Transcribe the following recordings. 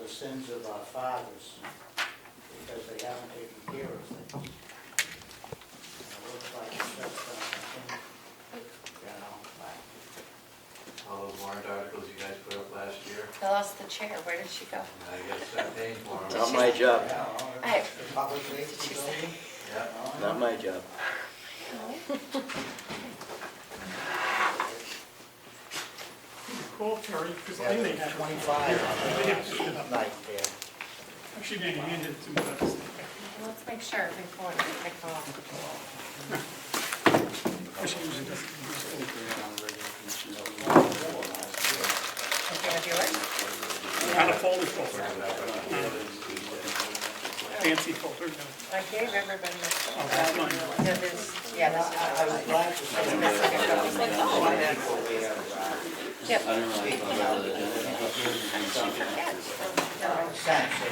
sins of our fathers, because they haven't taken care of things. And it looks like it's just going to continue, you know, like, All those warrant articles you guys put up last year, I lost the chair. Where did she go? now you gotta start paying for them. Not my job. yeah, well, Hey. the public safety building. Yeah. Not my job. Call Terry, because Yeah, I may have 25 on the night there. I should be handed it to me. But Let's make sure before we pick them up. she usually doesn't use it. Okay, have yours? Not a folder folder. Fancy folder, no. I gave everybody this. Oh, that's mine. That is, yeah, this I was glad to see is missing a couple. It's like, oh, I didn't. Yep.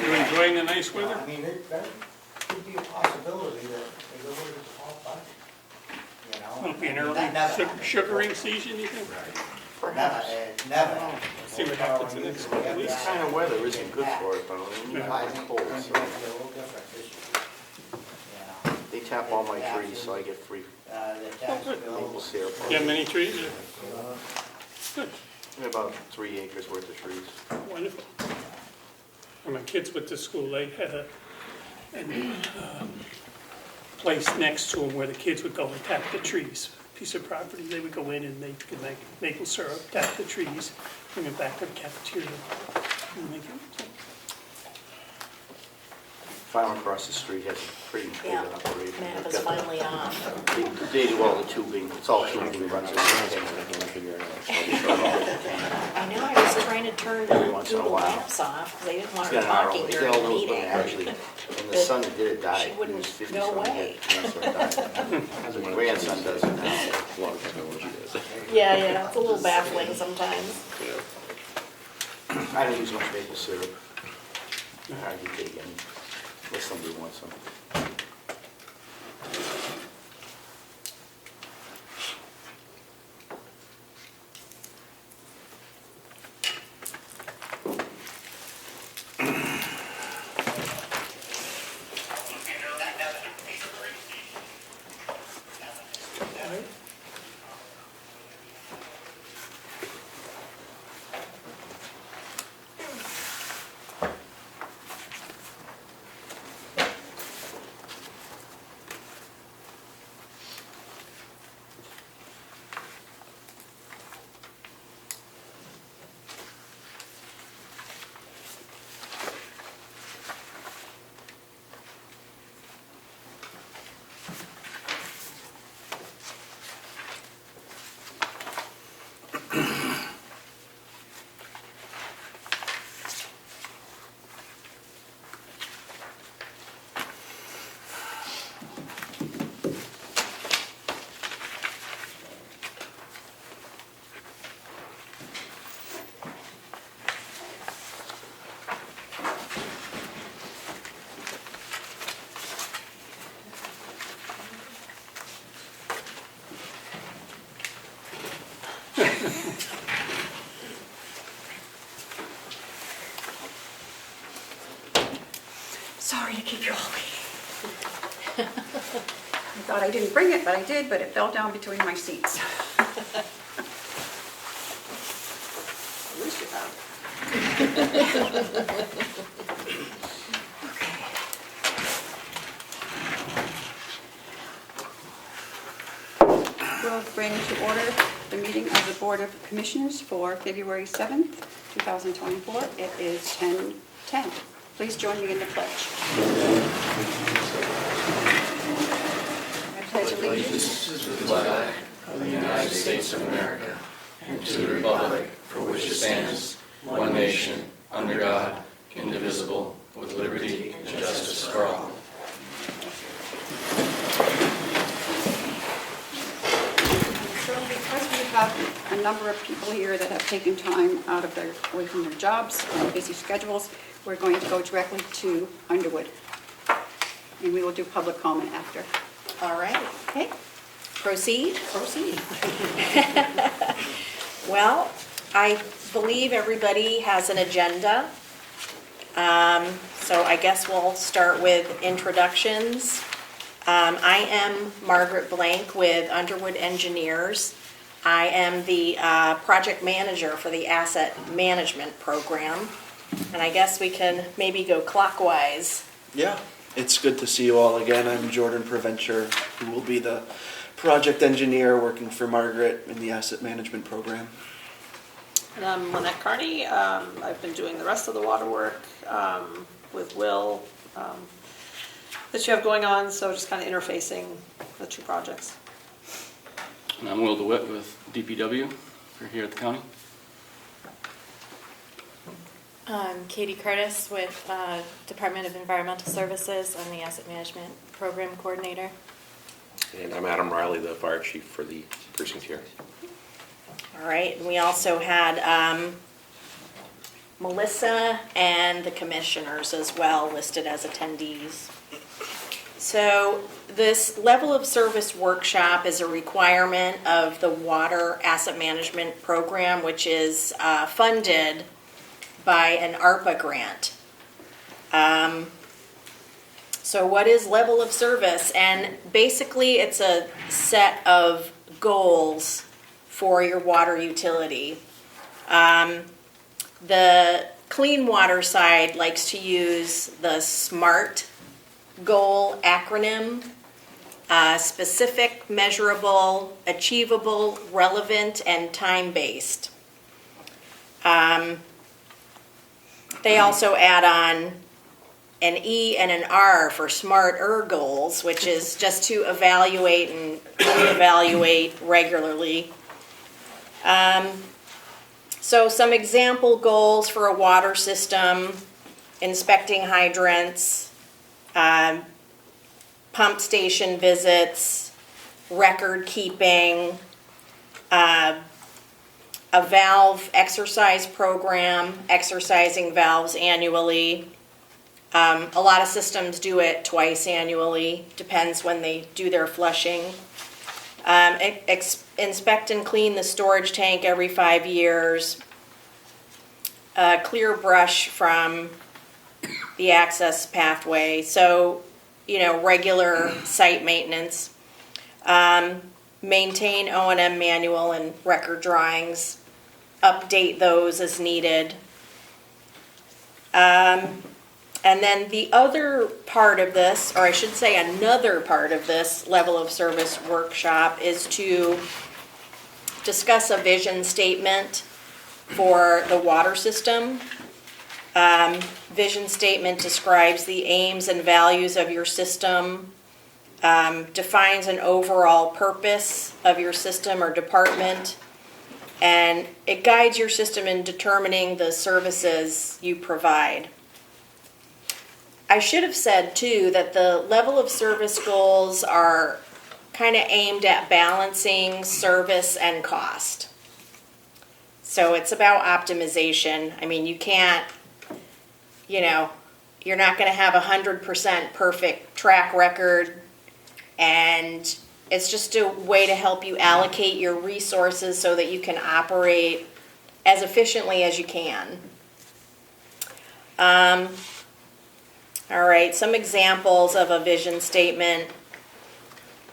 You enjoying the nice weather? I mean, that could be a possibility that they go over the small budget, you know? Won't be an I mean, early that never happens. sugaring season, you think? Never, never. See what happens in the next couple of weeks. This kind of weather isn't good for it, though. I think Cold, it's so going to be a little different this year. You know, they tap all my trees, so I get free the tax maple bills. syrup. You have many trees? Good, About 3 acres worth of trees. wonderful. When my kids went to school, they had a place next to them where the kids would go and tap the trees. Piece of property, they would go in and they could make maple syrup, tap the trees, bring it back to the cafeteria. And make it. Farm across the street has a pretty big Yeah, operation. Matt They've is got the- finally on. They do all the tubing, it's all tubing runs around. I know, I was trying to turn Every the once in a Google while. Maps off, because they didn't want It's her got an talking RO. during the They'll lose, but meeting. actually, when the son that did it died, She he wouldn't was 50 go something, away. had cancer and died. My grandson does it now. Yeah, it's a little baffling sometimes. I don't use much maple syrup. I hardly take any, unless somebody wants some. Sorry to keep you all waiting. I thought I didn't bring it, but I did, but it fell down between my seats. At least you We'll bring to order the meeting of the Board of Commissioners for February 7th, 2024. It is 10:10. Please join me in the pledge. I pledge allegiance To the flag of the United States of America and to the republic for which it stands, one nation, under God, indivisible, with liberty and justice for all. So because we have a number of people here that have taken time out of their, away from their jobs and busy schedules, we're going to go directly to Underwood. And we will do public comment after. All right, Okay? proceed? Proceed. Well, I believe everybody has an agenda. So I guess we'll start with introductions. I am Margaret Blank with Underwood Engineers. I am the project manager for the asset management program. And I guess we can maybe go clockwise. Yeah, it's good to see you all again. I'm Jordan Preventure, who will be the project engineer working for Margaret in the asset management program. And I'm Lynette Carney. I've been doing the rest of the water work with Will that you have going on, so just kind of interfacing the two projects. And I'm Will DeWitt with DPW. We're here at the county. I'm Katie Curtis with Department of Environmental Services. I'm the Asset Management Program Coordinator. And I'm Adam Riley, the fire chief for the precinct here. All right, and we also had Melissa and the commissioners as well listed as attendees. So this level of service workshop is a requirement of the Water Asset Management Program, which is funded by an ARPA grant. So what is level of service? And basically it's a set of goals for your water utility. The clean water side likes to use the SMART goal acronym: specific, measurable, achievable, relevant, and time-based. They also add on an E and an R for smarter goals, which is just to evaluate and reevaluate regularly. So some example goals for a water system: inspecting hydrants, pump station visits, record keeping, a valve exercise program, exercising valves annually. A lot of systems do it twice annually, depends when they do their flushing. Inspect and clean the storage tank every 5 years. Clear brush from the access pathway. So, regular site maintenance. Maintain O&M manual and record drawings. Update those as needed. And then the other part of this, or I should say another part of this level of service workshop, is to discuss a vision statement for the water system. Vision statement describes the aims and values of your system, defines an overall purpose of your system or department, and it guides your system in determining the services you provide. I should have said, too, that the level of service goals are kind of aimed at balancing service and cost. So it's about optimization. I mean, you can't, you're not going to have 100% perfect track record, and it's just a way to help you allocate your resources so that you can operate as efficiently as you can. All right, some examples of a vision statement.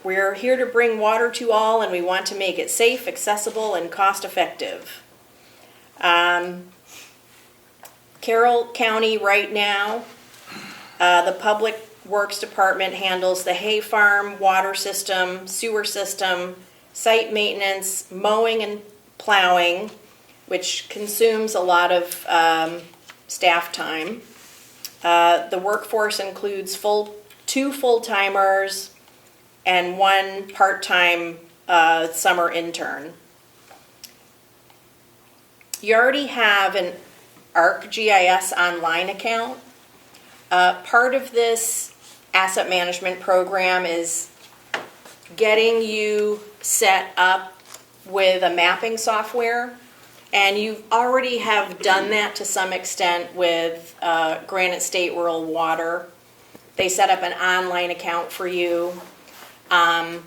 We're here to bring water to all, and we want to make it safe, accessible, and cost-effective. Carroll County right now, the Public Works Department handles the hay farm, water system, sewer system, site maintenance, mowing and plowing, which consumes a lot of staff time. The workforce includes 2 full-timers and 1 part-time summer intern. You already have an ArcGIS online account. Part of this asset management program is getting you set up with a mapping software. And you already have done that to some extent with Granite State Rural Water. They set up an online account for you. But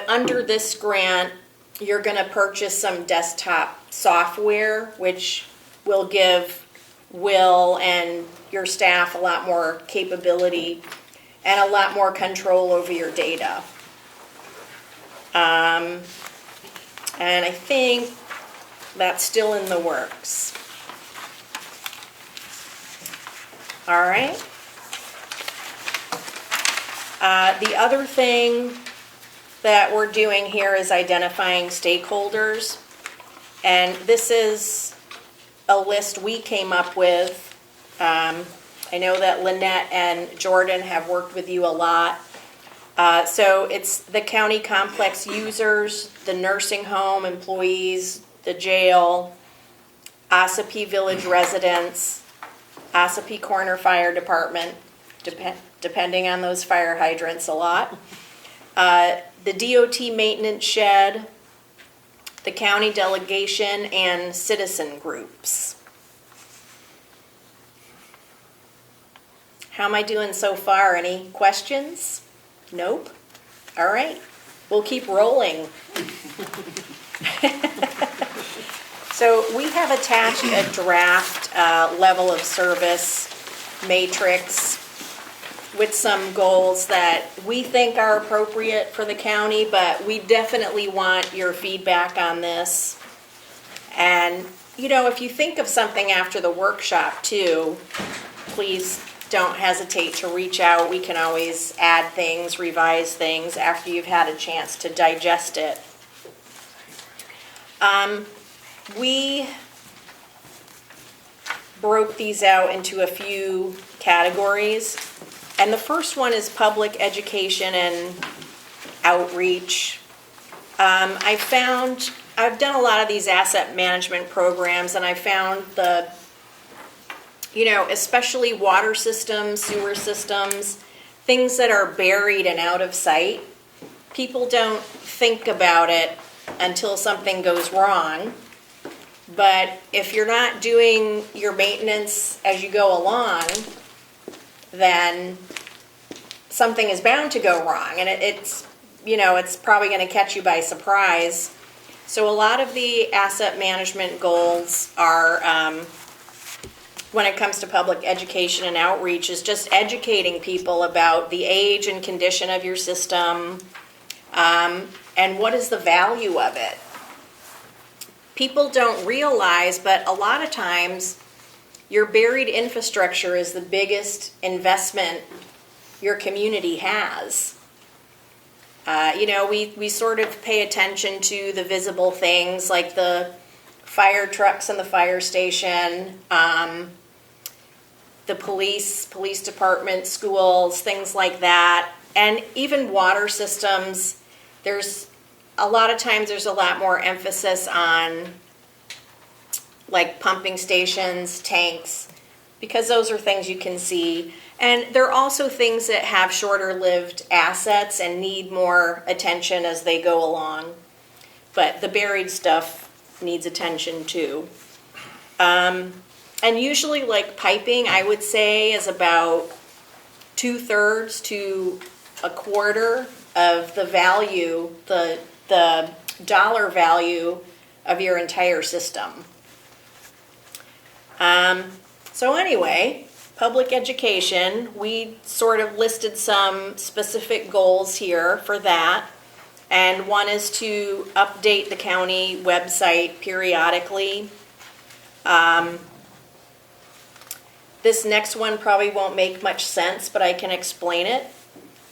under this grant, you're going to purchase some desktop software, which will give Will and your staff a lot more capability and a lot more control over your data. And I think that's still in the works. All right. The other thing that we're doing here is identifying stakeholders. And this is a list we came up with. I know that Lynette and Jordan have worked with you a lot. So it's the county complex users, the nursing home employees, the jail, Ossipee Village residents, Ossipee Corner Fire Department, depending on those fire hydrants a lot, the DOT maintenance shed, the county delegation, and citizen groups. How am I doing so far? Any questions? Nope. All right. We'll keep rolling. So we have attached a draft level of service matrix with some goals that we think are appropriate for the county, but we definitely want your feedback on this. And, you know, if you think of something after the workshop too, please don't hesitate to reach out. We can always add things, revise things after you've had a chance to digest it. We broke these out into a few categories. And the first one is public education and outreach. I've done a lot of these asset management programs, and I found especially water systems, sewer systems, things that are buried and out of sight. People don't think about it until something goes wrong. But if you're not doing your maintenance as you go along, then something is bound to go wrong, and it's probably going to catch you by surprise. So a lot of the asset management goals are, when it comes to public education and outreach, is just educating people about the age and condition of your system, and what is the value of it. People don't realize, but a lot of times your buried infrastructure is the biggest investment your community has. We sort of pay attention to the visible things like the fire trucks and the fire station, the police department, schools, things like that. And even water systems, there's a lot more emphasis on like pumping stations, tanks, because those are things you can see. And there are also things that have shorter-lived assets and need more attention as they go along. But the buried stuff needs attention too. And usually like piping, I would say, is about 2/3 to a quarter of the value, the dollar value of your entire system. So anyway, public education, we sort of listed some specific goals here for that. And one is to update the county website periodically. This next one probably won't make much sense, but I can explain it.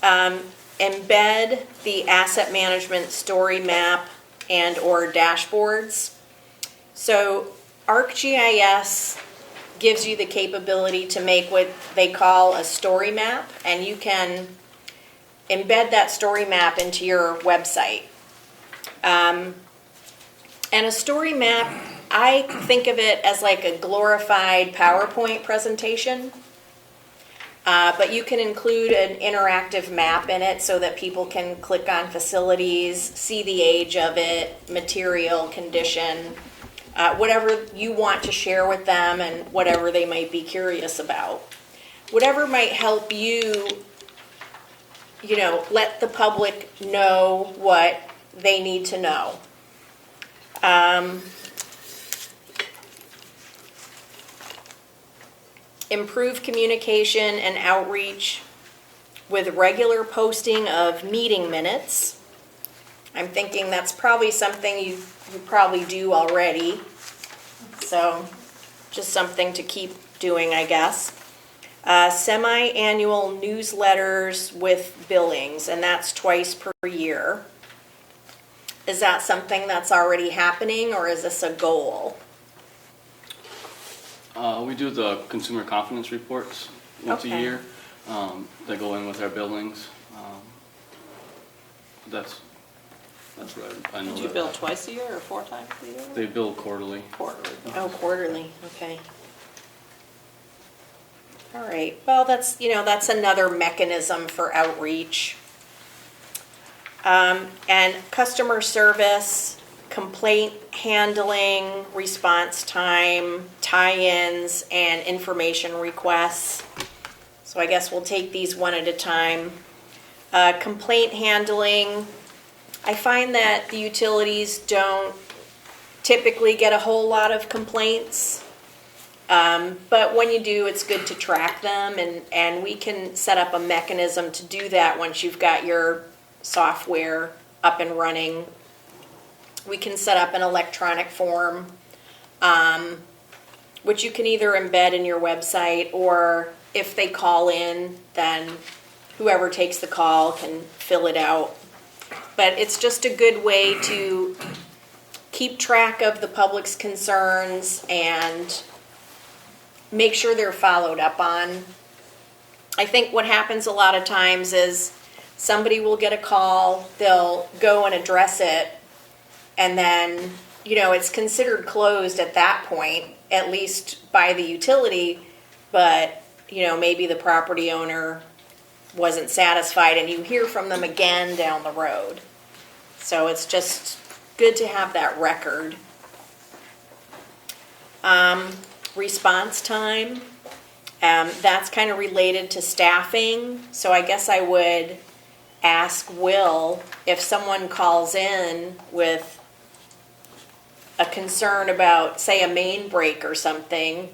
Embed the asset management story map and or dashboards. So ArcGIS gives you the capability to make what they call a story map, and you can embed that story map into your website. And a story map, I think of it as like a glorified PowerPoint presentation, but you can include an interactive map in it so that people can click on facilities, see the age of it, material, condition, whatever you want to share with them and whatever they might be curious about. Whatever might help you, let the public know what they need to know. improve communication and outreach with regular posting of meeting minutes. I'm thinking that's probably something you probably do already. So just something to keep doing, I guess. Semi-annual newsletters with billings, and that's twice per year. Is that something that's already happening, or is this a goal? We do the consumer confidence reports once a Okay. year. That go in with our billings. That's what I know. Did you that- bill twice a year or 4 times a year? They bill quarterly. Quarterly. Oh, quarterly, okay. All right, well, that's another mechanism for outreach. And customer service, complaint handling, response time, tie-ins, and information requests. So I guess we'll take these one at a time. Complaint handling, I find that the utilities don't typically get a whole lot of complaints. But when you do, it's good to track them, and we can set up a mechanism to do that once you've got your software up and running. We can set up an electronic form, which you can either embed in your website, or if they call in, then whoever takes the call can fill it out. But it's just a good way to keep track of the public's concerns and make sure they're followed up on. I think what happens a lot of times is somebody will get a call, they'll go and address it, and then, it's considered closed at that point, at least by the utility, but, maybe the property owner wasn't satisfied, and you hear from them again down the road. So it's just good to have that record. Response time, that's kind of related to staffing. So I guess I would ask Will, if someone calls in with a concern about, say, a main break or something,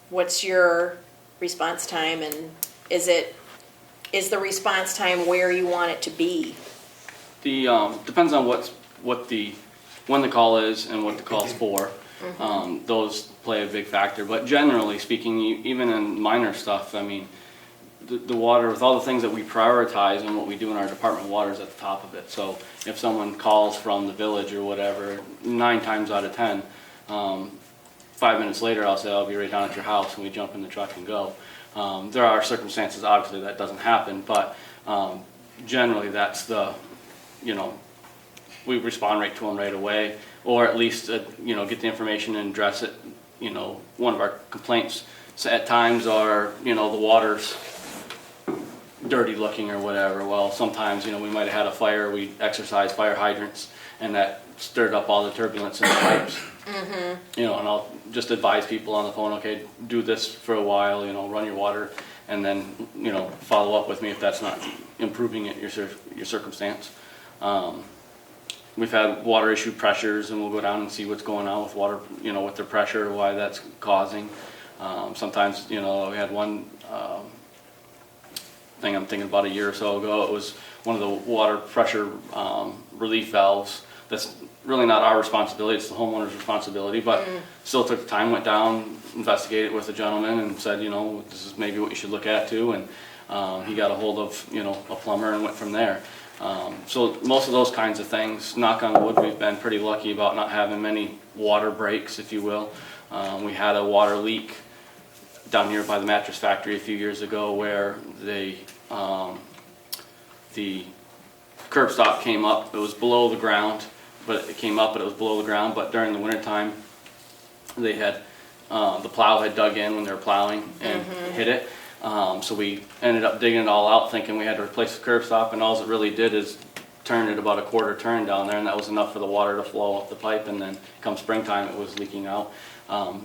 what's your response time, and is the response time where you want it to be? The depends on when the call is and what the call's for. Those play a big factor, but generally speaking, even in minor stuff, I mean, the water, with all the things that we prioritize and what we do in our department of water, is at the top of it. So if someone calls from the village or whatever, 9 times out of 10, 5 minutes later I'll say I'll be right down at your house, and we jump in the truck and go. There are circumstances, obviously, that doesn't happen, but generally that's we respond right to them right away, or at least get the information and address it. One of our complaints at times are the water's dirty looking or whatever. Well, sometimes we might have had a fire, we exercised fire hydrants, and that stirred up all the turbulence in the pipes. And I'll just advise people on the phone, okay, do this for a while, run your water, and then follow up with me if that's not improving your circumstance. We've had water issue pressures, and we'll go down and see what's going on with water, with their pressure, why that's causing. Sometimes, we had one thing I'm thinking about a year or so ago. It was one of the water pressure relief valves. That's really not our responsibility, it's the homeowner's responsibility, but still took the time, went down, investigated with a gentleman, and said, this is maybe what you should look at too, and he got a hold of, a plumber, and went from there. So most of those kinds of things, knock on wood, we've been pretty lucky about not having many water breaks, if you will. We had a water leak down here by the mattress factory a few years ago, where the curb stop came up. It was below the ground, but it came up, but it was below the ground. But during the wintertime, they had the plow had dug in when they were plowing and hit it. So we ended up digging it all out, thinking we had to replace the curb stop, and all it really did is turn it about a quarter turn down there, and that was enough for the water to flow up the pipe, and then come springtime it was leaking out.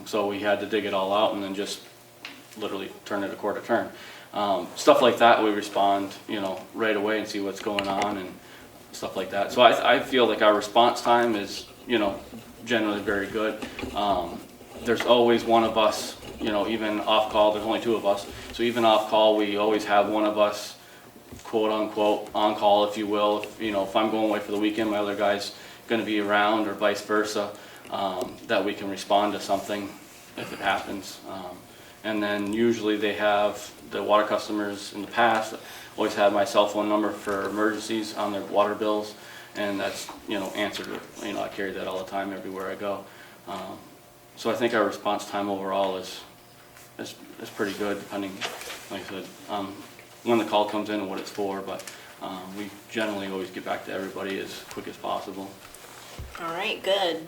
So we had to dig it all out and then just literally turn it a quarter turn. Stuff like that, we respond, right away and see what's going on and stuff like that. So I feel like our response time is, generally very good. there's always one of us, even off call, there's only 2 of us. So even off call, we always have one of us, quote unquote, on call, if you will. If I'm going away for the weekend, my other guy's gonna be around, or vice versa, that we can respond to something if it happens. And then usually they have, the water customers in the past always had my cell phone number for emergencies on their water bills, and that's, answered. I carry that all the time everywhere I go. So I think our response time overall is pretty good, depending, like I said, when the call comes in and what it's for, but we generally always get back to everybody as quick as possible. All right, good.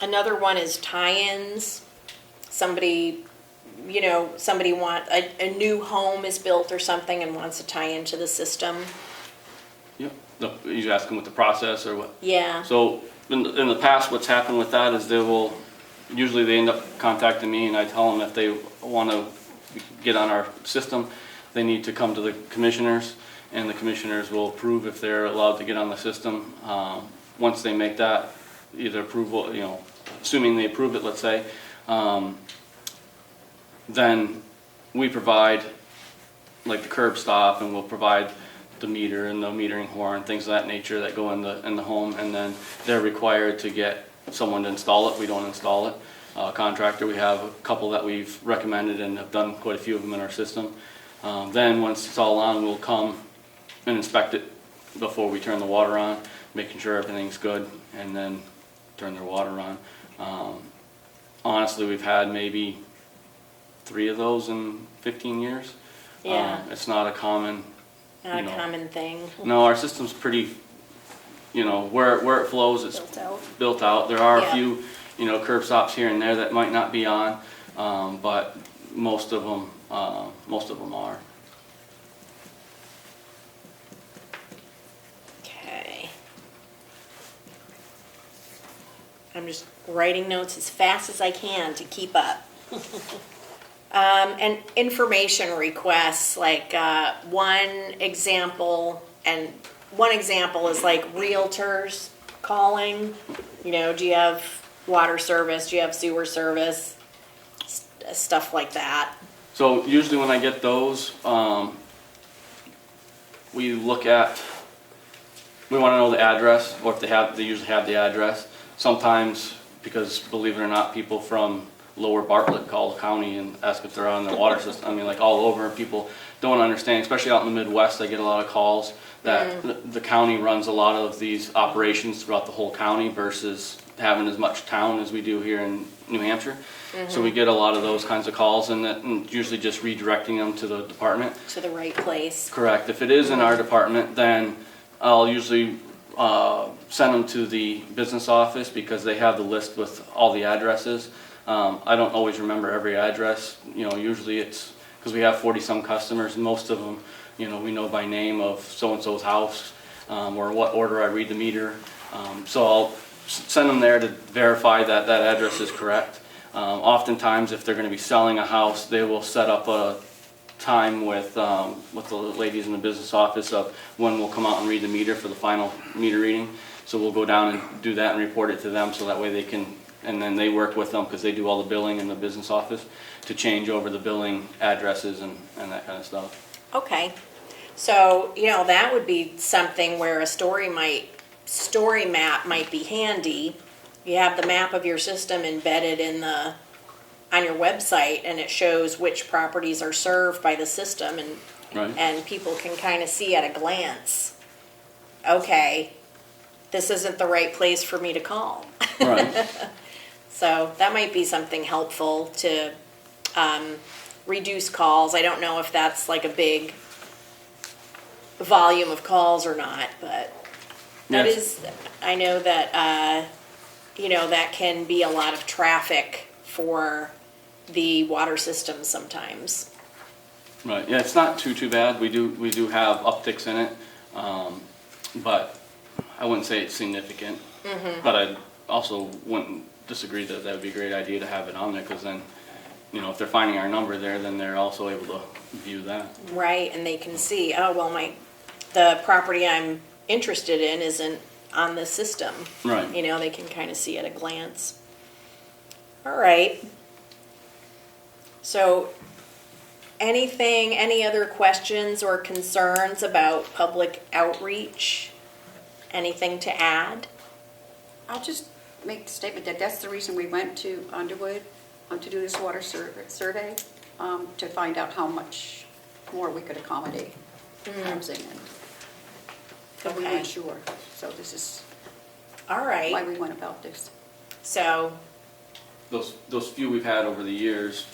Another one is tie-ins. Somebody a new home is built or something and wants to tie into the system. Yep. You asking what the process or what? Yeah. So in the past, what's happened with that is usually they end up contacting me, and I tell them if they want to get on our system, they need to come to the commissioners, and the commissioners will approve if they're allowed to get on the system. Once they make that either approval, assuming they approve it, let's say, then we provide like the curb stop, and we'll provide the meter and the metering horn, things of that nature that go in the home, and then they're required to get someone to install it. We don't install it. Contractor, we have a couple that we've recommended and have done quite a few of them in our system. Then once it's all on, we'll come and inspect it before we turn the water on, making sure everything's good, and then turn their water on. Honestly, we've had maybe 3 of those in 15 years. Yeah. It's not a common, Not a common thing. no, our system's pretty, where it flows, it's built out. There are Yeah. a few, curb stops here and there that might not be on, but most of them are. Okay. I'm just writing notes as fast as I can to keep up. And information requests, like one example is like realtors calling. Do you have water service? Do you have sewer service? Stuff like that. So usually when I get those, we want to know the address, or if they usually have the address. Sometimes, because believe it or not, people from Lower Bartlett call the county and ask if they're on the water system. I mean, like all over, people don't understand, especially out in the Midwest. I get a lot of calls that the county runs a lot of these operations throughout the whole county versus having as much town as we do here in New Hampshire. So we get a lot of those kinds of calls, and usually just redirecting them to the department. To the right place. Correct. If it is in our department, then I'll usually send them to the business office, because they have the list with all the addresses. I don't always remember every address. Usually it's because we have 40-some customers, and most of them, we know by name of so-and-so's house, or what order I read the meter. So I'll send them there to verify that that address is correct. Oftentimes, if they're going to be selling a house, they will set up a time with the ladies in the business office of when we'll come out and read the meter for the final meter reading. So we'll go down and do that and report it to them, so that way they can, and then they work with them, because they do all the billing in the business office, to change over the billing addresses and that kind of stuff. Okay. So, that would be something where a story map might be handy. You have the map of your system embedded on your website, and it shows which properties are served by the system, and Right. and people can kind of see at a glance, okay, this isn't the right place for me to call. Right. So that might be something helpful to reduce calls. I don't know if that's like a big volume of calls or not, but that Yes. is, I know that, that can be a lot of traffic for the water system sometimes. Right. Yeah, it's not too bad. We do have upticks in it, but I wouldn't say it's significant. But I also wouldn't disagree that would be a great idea to have it on there, because then, if they're finding our number there, then they're also able to view that. Right, and they can see, oh, well, the property I'm interested in isn't on the system. Right. You know, they can kind of see at a glance. All right. So, any other questions or concerns about public outreach? Anything to add? I'll just make the statement that that's the reason we went to Underwood to do this water survey, to find out how much more we could accommodate housing, and so we Okay. weren't sure. So this is All right. why we went about this. So, Those few we've had over the years,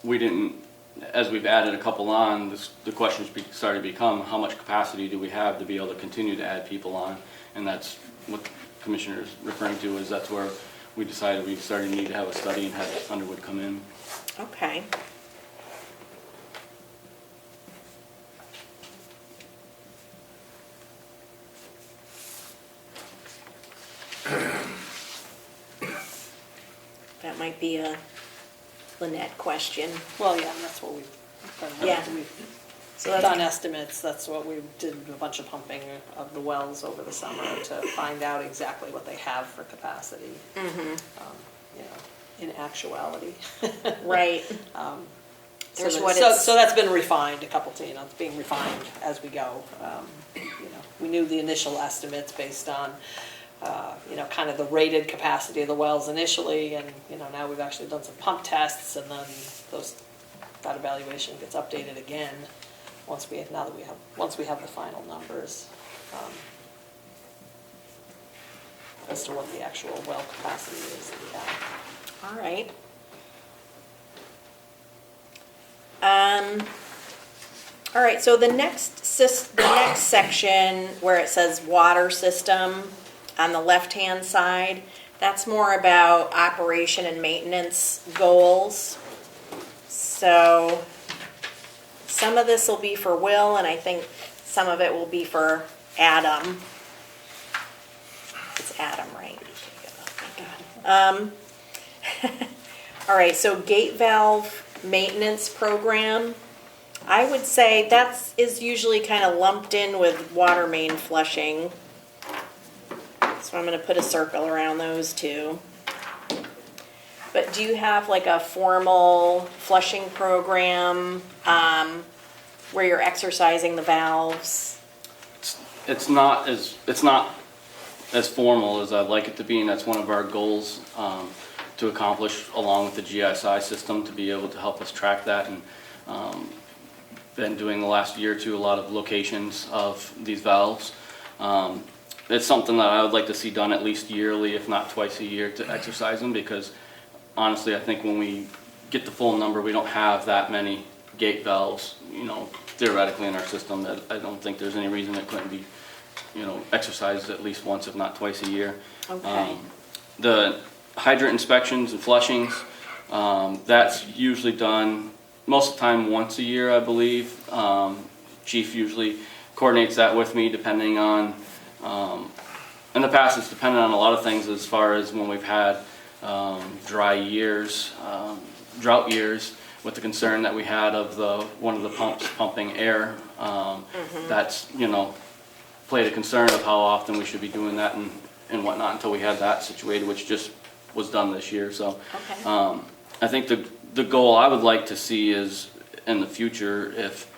we didn't, as we've added a couple on, the questions started to become, how much capacity do we have to be able to continue to add people on? And that's what the Commissioner is referring to, is that's where we decided we started to need to have a study and have Underwood come in. okay. That might be a Lynette question. Well, yeah, and that's what we've done. Yeah. We've So that's done estimates, that's what we did, a bunch of pumping of the wells over the summer to find out exactly what they have for capacity. You know, in actuality. right. So what that- it's- so that's been refined a couple, you know, it's being refined as we go. You know, we knew the initial estimates based on, you know, kind of the rated capacity of the wells initially, and, you know, now we've actually done some pump tests, and then that evaluation gets updated again once we have the final numbers, as to what the actual well capacity is that we have. All right. All right, so the next section where it says water system on the left-hand side, that's more about operation and maintenance goals. So some of this will be for Will, and I think some of it will be for Adam. It's Adam, right? Oh my God. All right, so gate valve maintenance program. I would say that is usually kind of lumped in with water main flushing. So I'm going to put a circle around those two. But do you have like a formal flushing program where you're exercising the valves? It's not as formal as I'd like it to be, and that's one of our goals to accomplish, along with the GSI system, to be able to help us track that. And been doing the last year or two a lot of locations of these valves. It's something that I would like to see done at least yearly, if not twice a year, to exercise them, because honestly, I think when we get the full number, we don't have that many gate valves, you know, theoretically in our system, that I don't think there's any reason it couldn't be, you know, exercised at least once, if not twice a year. Okay. The hydrant inspections and flushings, that's usually done most of the time once a year, I believe. Chief usually coordinates that with me, depending on, in the past it's depended on a lot of things, as far as when we've had dry years, drought years, with the concern that we had of one of the pumps pumping air. That's, you know, played a concern of how often we should be doing that and whatnot, until we had that situated, which just was done this year. So Okay. I think the goal I would like to see is, in the future, if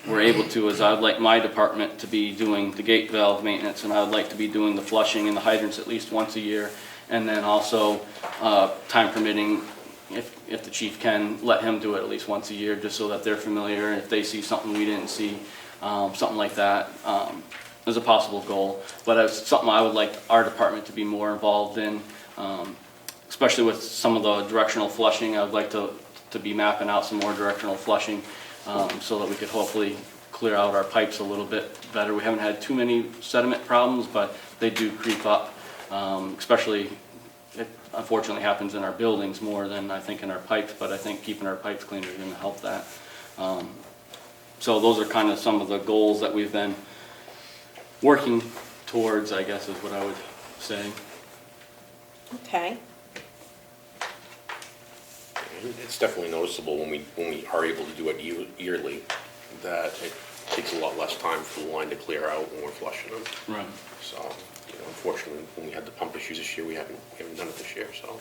we're able to, is I'd like my department to be doing the gate valve maintenance, and I would like to be doing the flushing and the hydrants at least once a year, and then also, time permitting, if the chief can, let him do it at least once a year, just so that they're familiar, and if they see something we didn't see, something like that, is a possible goal. But it's something I would like our department to be more involved in, especially with some of the directional flushing. I'd like to be mapping out some more directional flushing, so that we could hopefully clear out our pipes a little bit better. We haven't had too many sediment problems, but they do creep up, especially, it unfortunately happens in our buildings more than I think in our pipes, but I think keeping our pipes cleaner is going to help that. So those are kind of some of the goals that we've been working towards, I guess, is what I would say. Okay. It's definitely noticeable when we are able to do it yearly, that it takes a lot less time for the line to clear out when we're flushing them. Right. So Unfortunately, when we had the pump issues this year, we haven't done it this year, so.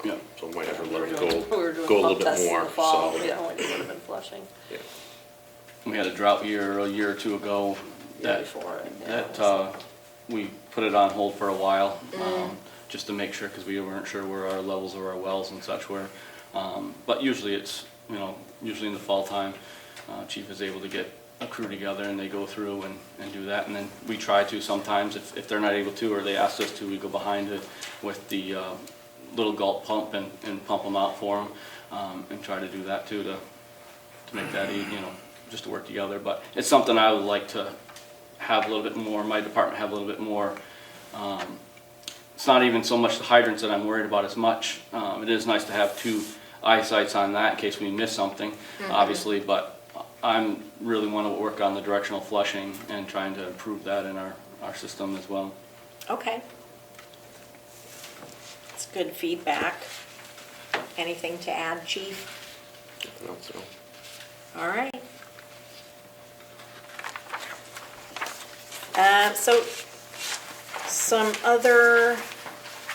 Yeah. So we might have to We let were it doing- we were go doing a little pump bit tests in more, the fall. so. Yeah, when it would have been flushing. Yeah. We had a drought year a year or two ago Year that, before it, yeah, that it was- we put it on hold for a while, just to make sure, because we weren't sure where our levels of our wells and such were. But usually it's, usually in the fall time, chief is able to get a crew together and they go through and do that. And then we try to sometimes, if they're not able to, or they ask us to, we go behind it with the little gulp pump and pump them out for them, and try to do that too, to make that, just to work together. But it's something I would like to have a little bit more, my department have a little bit more. It's not even so much the hydrants that I'm worried about as much. It is nice to have 2 eyesights on that in case we miss something, obviously, but I'm really want to work on the directional flushing and trying to improve that in our system as well. Okay. It's good feedback. Anything to add, Chief? Nothing else, so. All right. So some other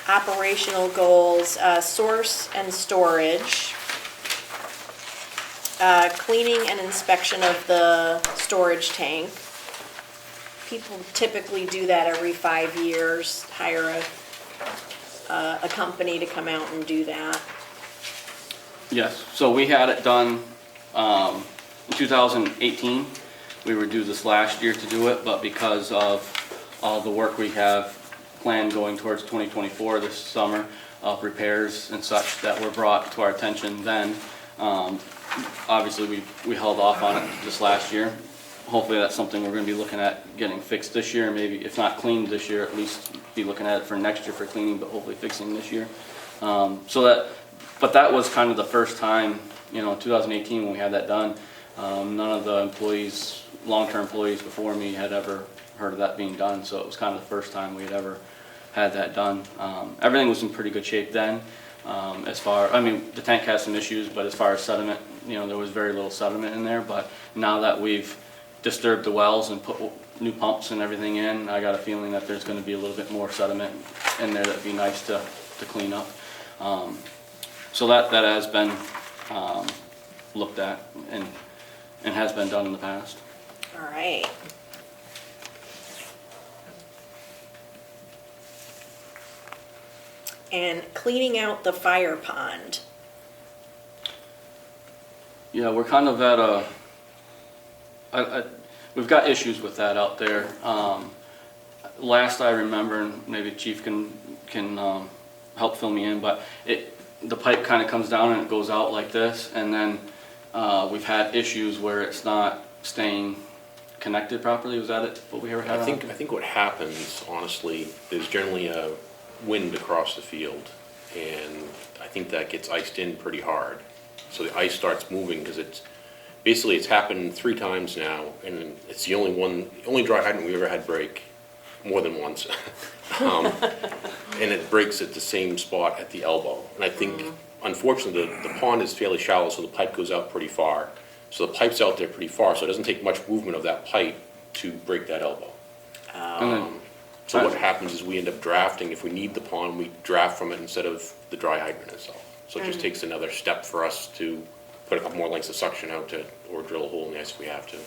operational goals, source and storage, cleaning and inspection of the storage tank. People typically do that every 5 years, hire a company to come out and do that. Yes, so we had it done in 2018. We were due this last year to do it, but because of all the work we have planned going towards 2024 this summer, of repairs and such that were brought to our attention then, obviously we held off on it this last year. Hopefully that's something we're going to be looking at getting fixed this year, maybe if not cleaned this year, at least be looking at it for next year for cleaning, but hopefully fixing this year. But that was kind of the first time, in 2018 when we had that done. None of the employees, long-term employees before me had ever heard of that being done, so it was kind of the first time we had ever had that done. Everything was in pretty good shape then. The tank has some issues, but as far as sediment, there was very little sediment in there, but now that we've disturbed the wells and put new pumps and everything in, I got a feeling that there's going to be a little bit more sediment in there that'd be nice to clean up. So that has been looked at and has been done in the past. All right. And cleaning out the fire pond. Yeah, we're kind of at we've got issues with that out there. Last I remember, and maybe Chief can help fill me in, but the pipe kind of comes down and it goes out like this, and then we've had issues where it's not staying connected properly. Was that it? What we ever had? I think what happens, honestly, there's generally a wind across the field, and I think that gets iced in pretty hard. So the ice starts moving because it's happened 3 times now, and it's the only dry hydrant we ever had break more than once. And it breaks at the same spot at the elbow. And I think, unfortunately, the pond is fairly shallow, so the pipe goes out pretty far. So the pipe's out there pretty far, so it doesn't take much movement of that pipe to break that elbow. So what happens is we end up drafting, if we need the pond, we draft from it instead of the dry hydrant itself. So it just takes another step for us to put a couple more lengths of suction out to, or drill a hole in the ice if we have to,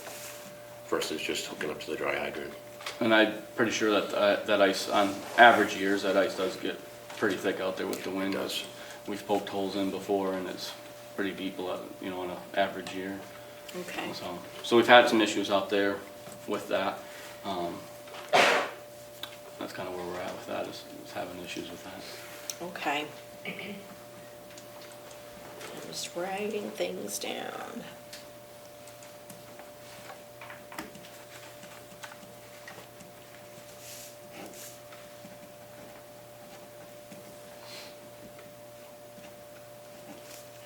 versus just hooking up to the dry hydrant. And I'm pretty sure that that ice, on average years, that ice does get pretty thick out there with the wind. It does. We've poked holes in before, and it's pretty deep, on an average year. Okay. So we've had some issues out there with that. That's kind of where we're at with that, is having issues with that. Okay. I'm just writing things down.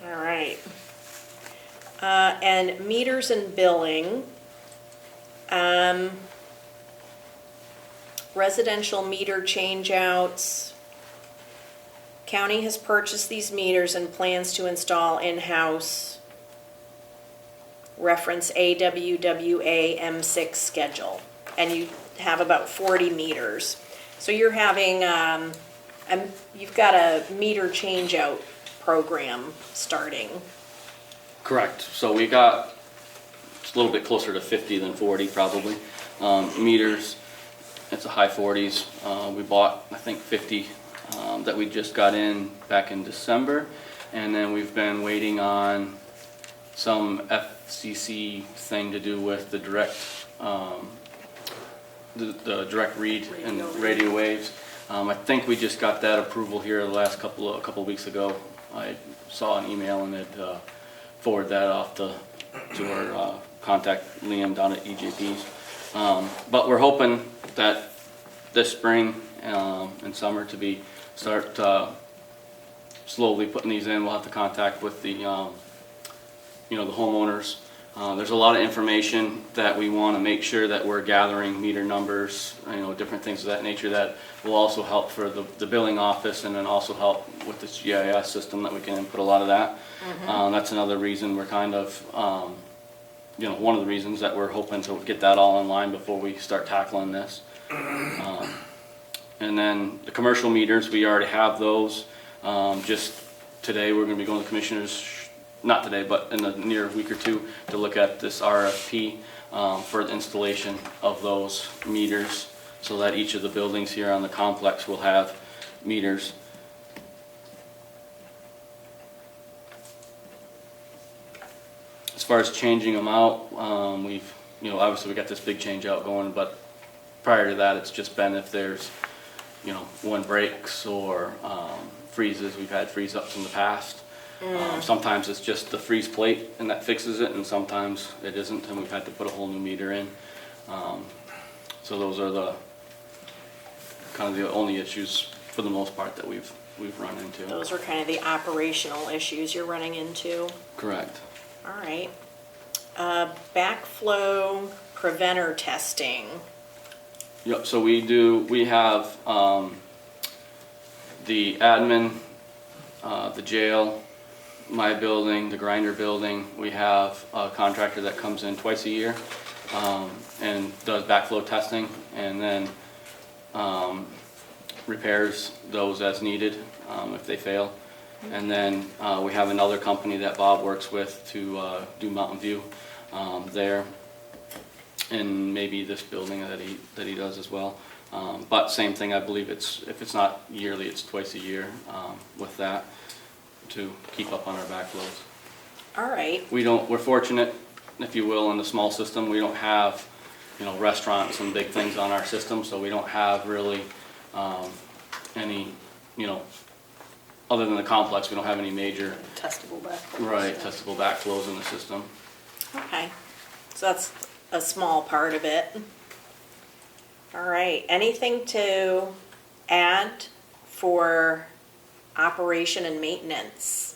All right. And meters and billing. Residential meter changeouts. County has purchased these meters and plans to install in-house. Reference AWWA M6 schedule. And you have about 40 meters. So you're having, you've got a meter change-out program starting. Correct. So we got, it's a little bit closer to 50 than 40 probably, meters. It's a high 40s. We bought, I think, 50 that we just got in back in December. And then we've been waiting on some FCC thing to do with the direct, the direct read and radio waves. I think we just got that approval here the last couple of weeks ago. I saw an email and it forwarded that off to our contact Liam down at EJP's. But we're hoping that this spring and summer to start slowly putting these in. We'll have to contact with the the homeowners. There's a lot of information that we want to make sure that we're gathering meter numbers, different things of that nature that will also help for the billing office, and then also help with this GIS system that we can input a lot of that. That's another reason we're kind of, one of the reasons that we're hoping to get that all in line before we start tackling this. And then the commercial meters, we already have those. Just today, we're going to be going to the commissioners, not today, but in the near week or two, to look at this RFP for the installation of those meters, so that each of the buildings here on the complex will have meters. As far as changing them out, we've, obviously we got this big change out going, but prior to that, it's just been if there's, one breaks or freezes. We've had freeze ups in the past. Sometimes it's just the freeze plate and that fixes it, and sometimes it isn't, and we've had to put a whole new meter in. So those are the kind of the only issues for the most part that we've run into. Those are kind of the operational issues you're running into. Correct. All right. Backflow preventer testing. Yep, so we have the admin, the jail, my building, the grinder building. We have a contractor that comes in twice a year and does backflow testing, and then repairs those as needed if they fail. And then we have another company that Bob works with to do Mountain View there, and maybe this building that he does as well. But same thing, I believe if it's not yearly, it's twice a year with that to keep up on our backflows. All right. We're fortunate, if you will, in the small system. We don't have, restaurants and big things on our system, so we don't have really any, other than the complex, we don't have any major Testable backflows. Right, testable backflows in the system. Okay. So that's a small part of it. All right. Anything to add for operation and maintenance?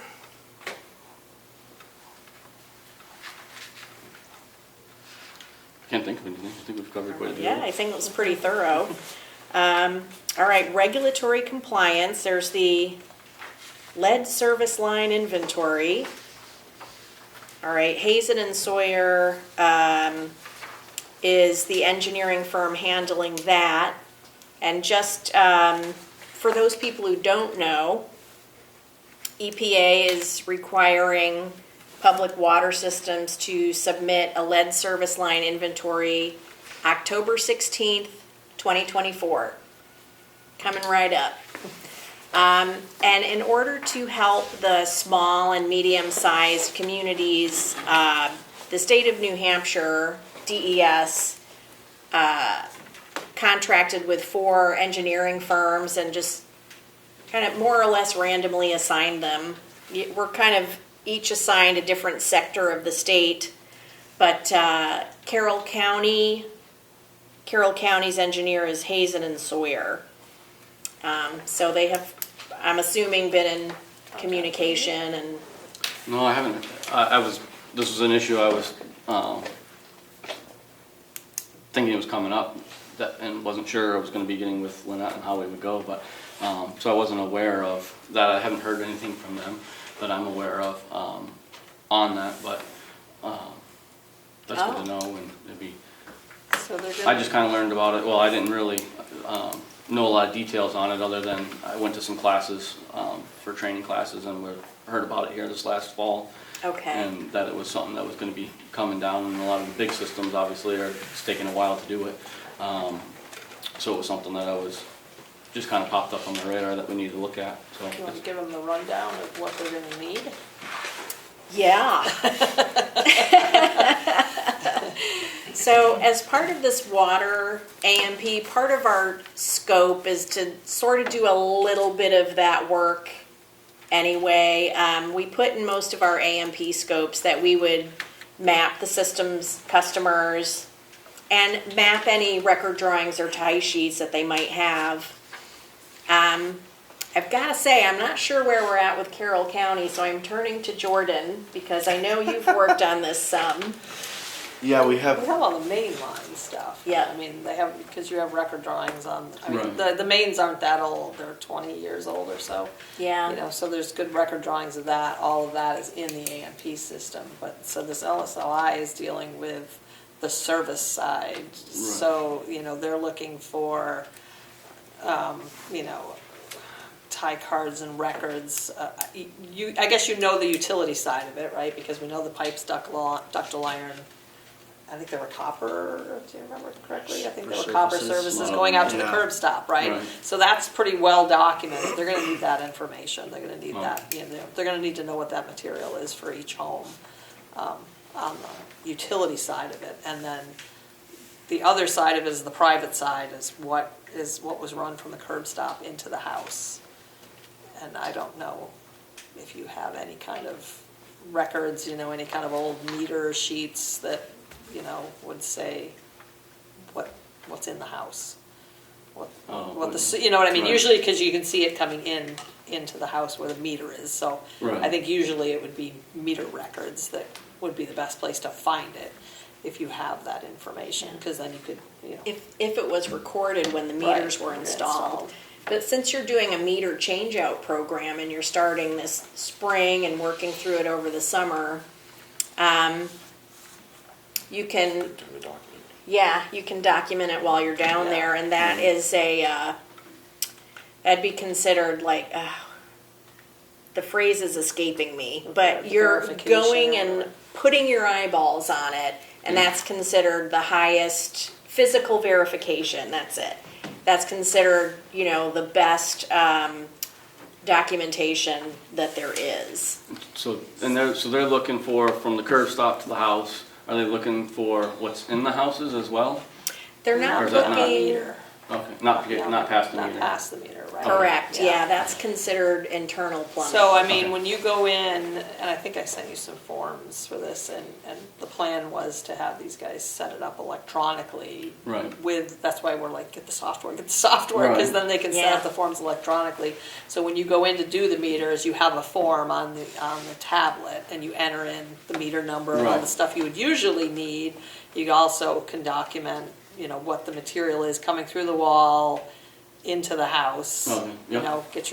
Can't think of anything. I think we've covered quite a bit. Yeah, I think it was pretty thorough. All right, regulatory compliance. There's the lead service line inventory. All right, Hazen and Sawyer is the engineering firm handling that. And just for those people who don't know, EPA is requiring public water systems to submit a lead service line inventory October 16th, 2024. Coming right up. And in order to help the small and medium-sized communities, the state of New Hampshire, DES, contracted with 4 engineering firms and just kind of more or less randomly assigned them. We're kind of each assigned a different sector of the state, but Carroll County's engineer is Hazen and Sawyer. So they have, I'm assuming, been in communication and. No, I haven't. This was an issue I was thinking it was coming up, and wasn't sure I was going to be getting with Lynette and how we would go, but so I wasn't aware of that. I haven't heard anything from them that I'm aware of on that, but that's good to know, and it'd be. So they're I just kind of learned about it. Well, I didn't really know a lot of details on it, other than I went to some classes, for training classes, and heard about it here this last fall. Okay. And that it was something that was gonna be coming down, and a lot of the big systems obviously it's taking a while to do it. So it was something that just kinda popped up on the radar that we need to look at, so. You want to give them the rundown of what they're gonna need? Yeah. So as part of this water AMP, part of our scope is to sort of do a little bit of that work anyway. We put in most of our AMP scopes that we would map the system's customers and map any record drawings or tie sheets that they might have. I've got to say, I'm not sure where we're at with Carroll County, so I'm turning to Jordan because I know you've worked on this some. Yeah, we We have, have all the main line stuff. Yeah. I mean, they have, because you have record drawings on, I mean, Right. the mains aren't that old, they're 20 years old or so. Yeah. You know, so there's good record drawings of that, all of that is in the AMP system. But, so this LSLI is dealing with the service side. So, you know, they're looking for, you know, tie cards and records. I guess you know the utility side of it, right? Because we know the pipes, ductile iron. I think they were copper, do you remember correctly? I think they were copper services going out to the Yeah. curb stop, right? Right. So that's pretty well documented. They're gonna need that information. They're gonna need Oh. that, you know, they're gonna need to know what that material is for each home, on the utility side of it. And then the other side of it is the private side, is what was run from the curb stop into the house. And I don't know if you have any kind of records, you know, any kind of old meter sheets that, you know, would say what's in the house. What the, you know what I mean? Right. Usually, because you can see it coming into the house where the meter is. So Right. I think usually it would be meter records that would be the best place to find it if you have that information, because then you could, you know. If it was recorded when the meters Right, were installed. But since you're doing a meter changeout program and you're starting this spring and working through it over the summer, you can, yeah, you can document it while you're down there, and that is that'd be considered like, the phrase is escaping me, but you're Verification going or- and putting your eyeballs on it, and that's considered the highest physical verification, that's it. That's considered, you know, the best documentation that there is. So they're looking for, from the curb stop to the house, are they looking for what's in the houses as well? They're Or not is that not- looking, Meter. Okay, not past the meter. Not past the meter, right? correct, yeah, that's considered internal plumbing. So, I mean, when you go in, and I think I sent you some forms for this, and the plan was to have these guys set it up electronically. Right. That's why we're like, get the software, because Right. then they can set Yeah. up the forms electronically. So when you go in to do the meters, you have a form on the tablet, and you enter in the meter number and all the Right. stuff you would usually need. You also can document, you know, what the material is coming through the wall into the house. Okay, You yeah. know, get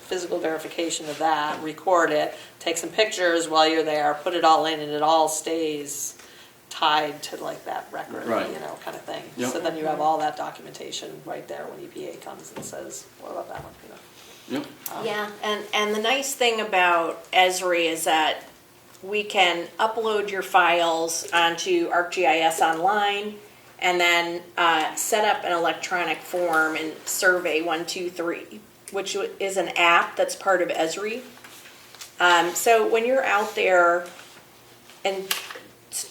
physical verification of that, record it, take some pictures while you're there, put it all in, and it all stays tied to like that record, Right. you know, kind of thing. Yep. So then you have all that documentation right there when EPA comes and says, what about that one, you know? Yep, Yeah, and the nice thing about Esri is that we can upload your files onto ArcGIS Online, and then set up an electronic form in Survey 123, which is an app that's part of Esri. So when you're out there and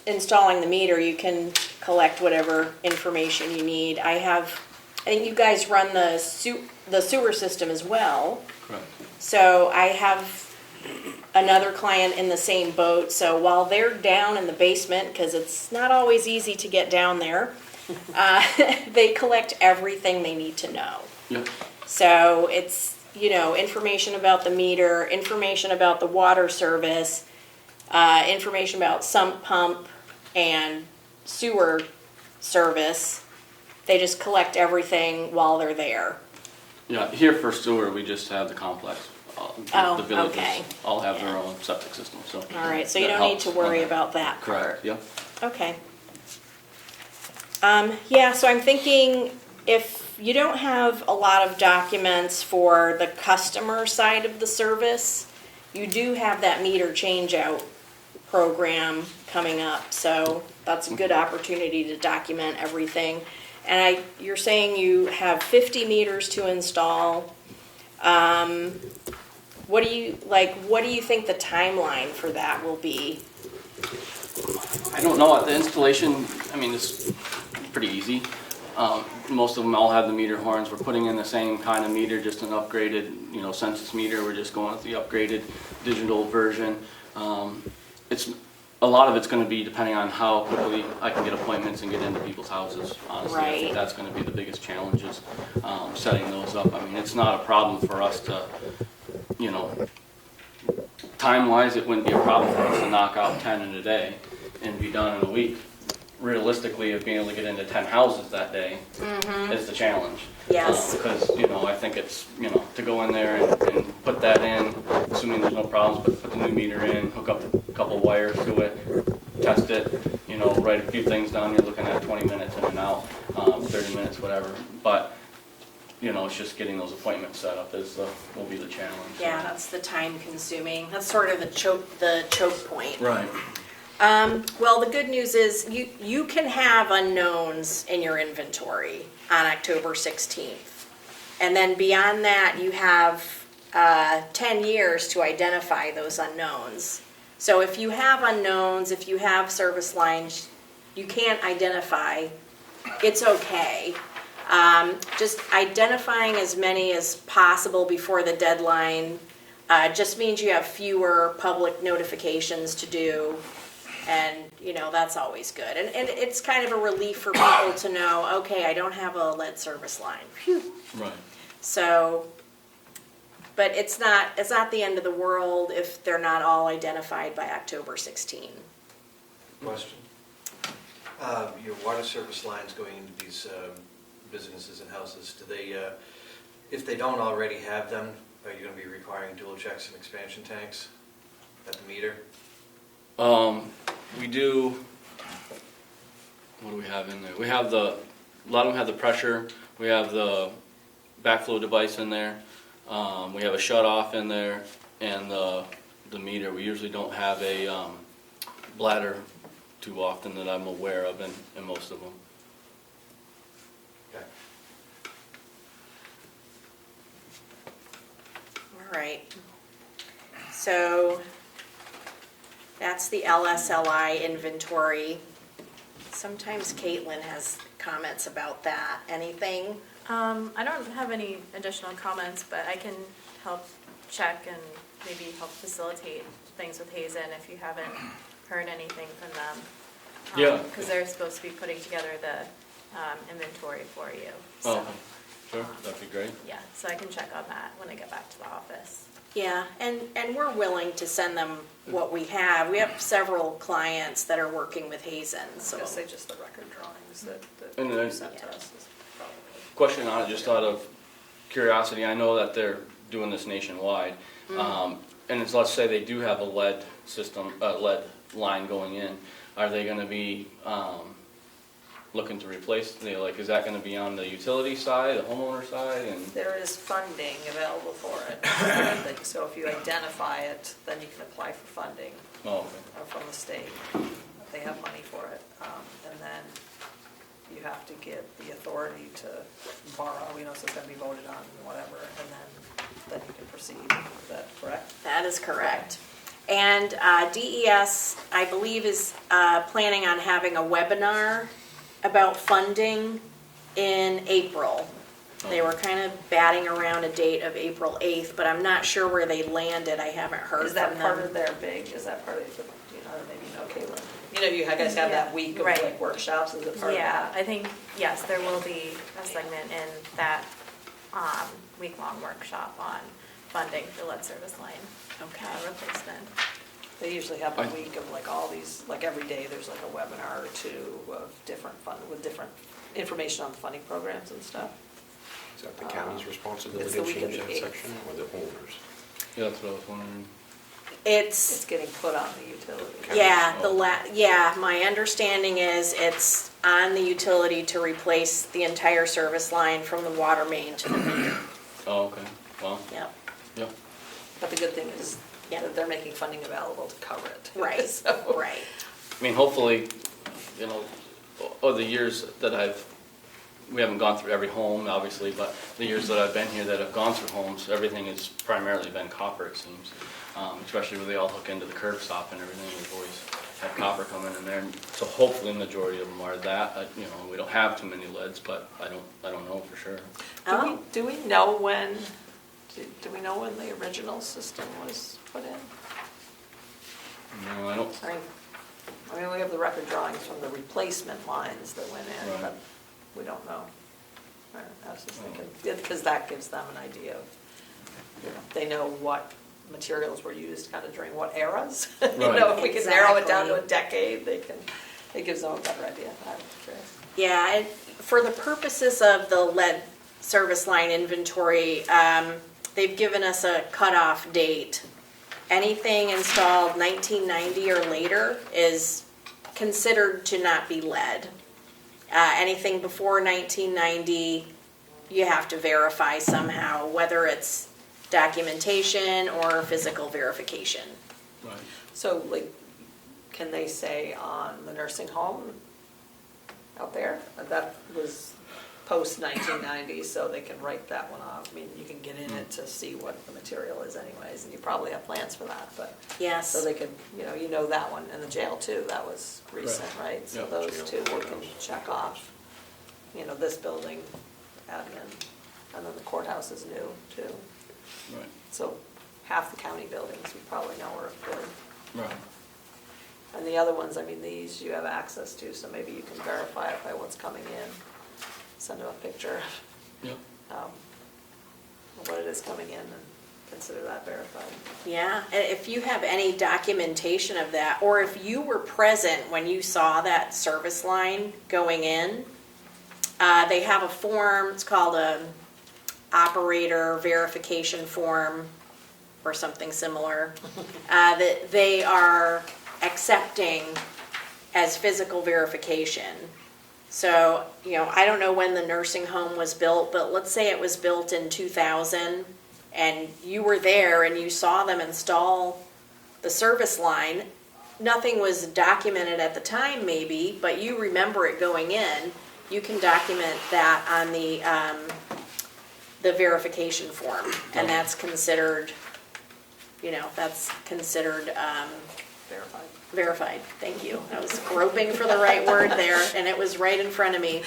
installing the meter, you can collect whatever information you need. I think you guys run the sewer system as well. correct. So I have another client in the same boat. So while they're down in the basement, because it's not always easy to get down there, they collect everything they need to know. Yep, So it's, you know, information about the meter, information about the water service, information about sump pump and sewer service. They just collect everything while they're there. yeah, here for sewer, we just have the complex. Oh, The villages okay. all have their Yeah. own septic system, so. All right, so you that don't need helps to on worry that. about that part. Correct, yep. Okay. Yeah, so I'm thinking if you don't have a lot of documents for the customer side of the service, you do have that meter change out program coming up, so that's a good opportunity to document everything. And you're saying you have 50 meters to install. What do you think the timeline for that will be? I don't know, the installation, I mean, it's pretty easy. Most of them all have the meter horns. We're putting in the same kind of meter, just an upgraded, census meter. We're just going with the upgraded digital version. A lot of it's going to be depending on how quickly I can get appointments and get into people's houses, honestly. I think Right. that's going to be the biggest challenge is setting those up. I mean, it's not a problem for us to, time-wise, it wouldn't be a problem for us to knock out 10 in a day and be done in a week. Realistically, of being able to get into 10 houses that day is the challenge. Yes. Because, I think it's, to go in there and put that in, assuming there's no problems, but put the new meter in, hook up a couple wires to it, test it, write a few things down, you're looking at 20 minutes in and out, 30 minutes, whatever. But, it's just getting those appointments set up will be the challenge. Yeah, that's the time consuming. That's sort of the choke point. Right. Well, the good news is you can have unknowns in your inventory on October 16th. And then beyond that, you have 10 years to identify those unknowns. So if you have unknowns, if you have service lines you can't identify, it's okay. Just identifying as many as possible before the deadline just means you have fewer public notifications to do. And, that's always good. And it's kind of a relief for people to know, okay, I don't have a lead service line. Phew. Right. So, but it's not the end of the world if they're not all identified by October 16. Question. Your water service lines going into these businesses and houses, do they, if they don't already have them, are you going to be requiring dual checks and expansion tanks at the meter? We do, what do we have in there? We have a lot of them have the pressure, we have the backflow device in there, we have a shut off in there, and the meter. We usually don't have a bladder too often that I'm aware of in most of them. Okay. All right. So that's the LSLI inventory. Sometimes Caitlin has comments about that. Anything? I don't have any additional comments, but I can help check and maybe help facilitate things with Hazen if you haven't heard anything from them. Yeah. Because they're supposed to be putting together the inventory for you. So, Oh, sure, that'd be great. yeah, so I can check on that when I get back to the office. Yeah, and we're willing to send them what we have. We have several clients that are working with Hazen, so. I was gonna say just the record drawings that And you then- sent to us is probably. Question on it, just out of curiosity, I know that they're doing this nationwide, and it's, let's say they do have a lead system, lead line going in, are they gonna be, looking to replace, is that gonna be on the utility side, the homeowner side, and? There is funding available for it, I think. So if you identify it, then you can apply for funding Oh, okay. from the state. They have money for it. And then you have to get the authority to borrow, so it's gonna be voted on and whatever, and then you can proceed. Is that correct? That is correct. And DES, I believe, is planning on having a webinar about funding in April. They were kind of batting around a date of April 8th, but I'm not sure where they landed. I haven't heard Is from that part them. of their big, is that part of, maybe Caitlin? You guys have that week of Right. like workshops, is it part of Yeah, that? I think, yes, there will be a segment in that week-long workshop on funding for lead service line replacement. They usually have a week of like all these, like every day there's like a webinar or two of different with different information on the funding programs and stuff. Is that the county's responsibility It's the to week of change the that 8th. section or the homeowners? Yeah, that's what I was wondering. It's getting put on the utility. yeah, my understanding is it's on the utility to replace the entire service line from the water main to the meter. Oh, okay, well, Yep, yep, But the good thing is Yeah. that they're making funding available to cover it. right, So- right. I mean, hopefully, you know, over the years that we haven't gone through every home, obviously, but the years that I've been here that have gone through homes, everything has primarily been copper, it seems. Especially where they all hook into the curb stop and everything, we've always had copper coming in there. So hopefully the majority of them are that. You know, we don't have too many leads, but I don't know for sure. Do we know when, do we know when the original system was put in? No, I don't, I mean, we have the record drawings from the replacement lines that went in, Right. but we don't know. I was just thinking, because that gives them an idea of, you know, they know what materials were used kind of during what eras. You Right. know, if we can narrow it down to a Exactly. decade, it gives them a better idea. I'm curious. Yeah, for the purposes of the lead service line inventory, they've given us a cutoff date. Anything installed 1990 or later is considered to not be lead. Anything before 1990, you have to verify somehow, whether it's documentation or physical verification. right. So, like, can they say on the nursing home out there, that was post-1990, so they can write that one off? I mean, you can get in it to see what the material is anyways, and you probably have plans for that, but, Yes. so they could, you know that one, and the jail too, that was recent, right? So Yep. those Jail, two we can courthouse. check off, you know, this building, admin, and then the courthouse is new too. Right, So half the county buildings we probably know are good. right. And the other ones, I mean, these you have access to, so maybe you can verify it by what's coming in. Send them a picture Yep. of what it is coming in and consider that verified. Yeah, and if you have any documentation of that, or if you were present when you saw that service line going in, they have a form, it's called a operator verification form or something similar, that they are accepting as physical verification. So, you know, I don't know when the nursing home was built, but let's say it was built in 2000 and you were there and you saw them install the service line. Nothing was documented at the time maybe, but you remember it going in. You can document that on the verification form, and that's considered, you know, that's considered Verified. verified. Thank you. I was groping for the right word there, and it was right in front of me.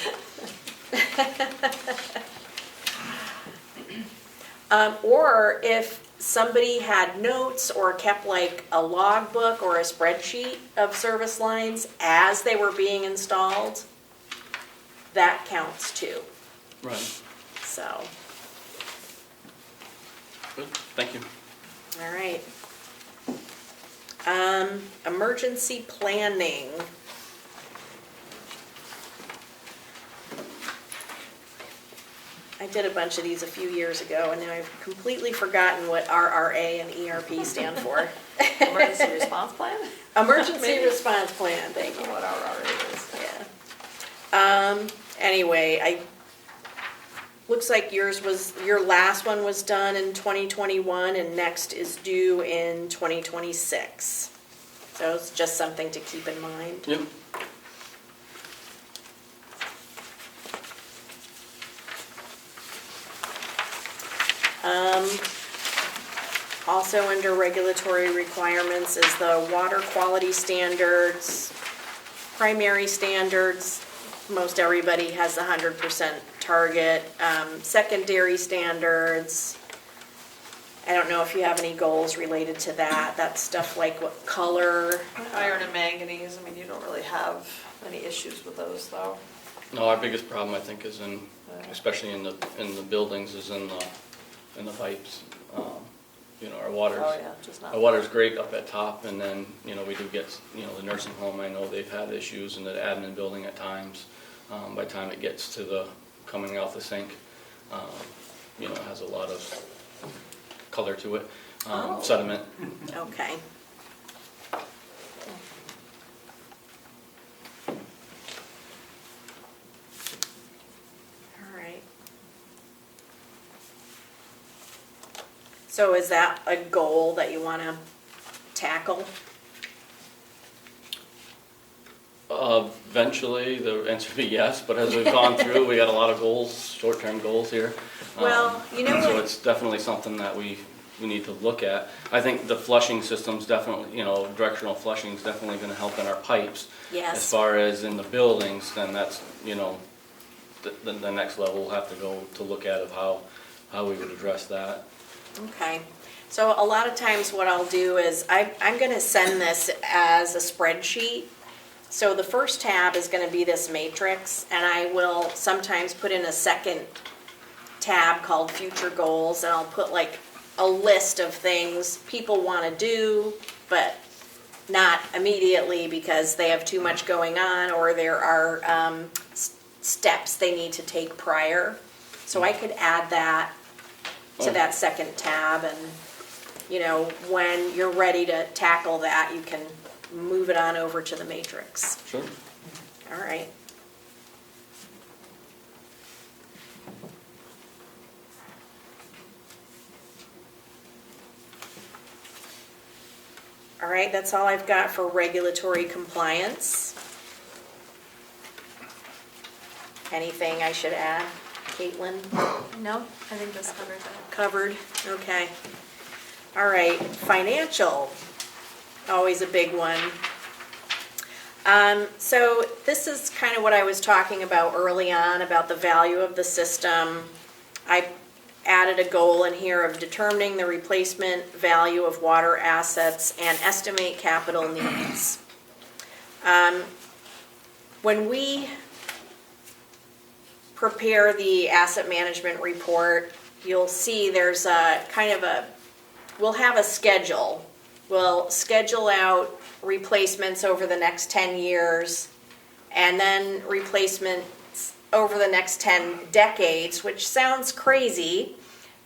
Or if somebody had notes or kept like a logbook or a spreadsheet of service lines as they were being installed, that counts too. Right, So, good, thank you. all right. Emergency planning. I did a bunch of these a few years ago, and now I've completely forgotten what RRA and ERP stand for. Emergency response plan? Emergency Maybe. response plan, I thank don't you. know what RRA is. Yeah. Anyway, looks like your last one was done in 2021, and next is due in 2026. So it's just something to keep in mind. Yep. Also under regulatory requirements is the water quality standards, primary standards. Most everybody has the 100% target. Secondary standards. I don't know if you have any goals related to that. That's stuff like what color. Iron and manganese, I mean, you don't really have any issues with those though. No, our biggest problem, I think, is in, especially in the buildings, is in the pipes. You know, our water's. Oh, yeah, just not. Our water's great up at top, and then, you know, we do get, you know, the nursing home, I know they've had issues in the admin building at times. By the time it gets to the, coming out the sink, you know, it has a lot of color to it. Oh. sediment. Okay. All right. So is that a goal that you want to tackle? Eventually, the answer would be yes, but as we've gone through, we got a lot of goals, short-term goals here. Well, you know So what- it's definitely something that we need to look at. I think the flushing system's definitely, directional flushing's definitely gonna help in our pipes. Yes. As far as in the buildings, then that's, the next level we'll have to go to look at of how we would address that. Okay, so a lot of times what I'll do is I'm gonna send this as a spreadsheet. So the first tab is gonna be this matrix, and I will sometimes put in a second tab called future goals, and I'll put like a list of things people wanna do, but not immediately because they have too much going on, or there are steps they need to take prior. So I could add that to that second tab, and, when you're ready to tackle that, you can move it on over to the matrix. Sure. All right. All right, that's all I've got for regulatory compliance. Anything I should add, Caitlin? No, I think this covers it. Covered, okay. All right, financial, always a big one. So this is kind of what I was talking about early on, about the value of the system. I added a goal in here of determining the replacement value of water assets and estimate capital needs. When we prepare the asset management report, you'll see there's a kind of we'll have a schedule. We'll schedule out replacements over the next 10 years, and then replacements over the next 10 decades, which sounds crazy,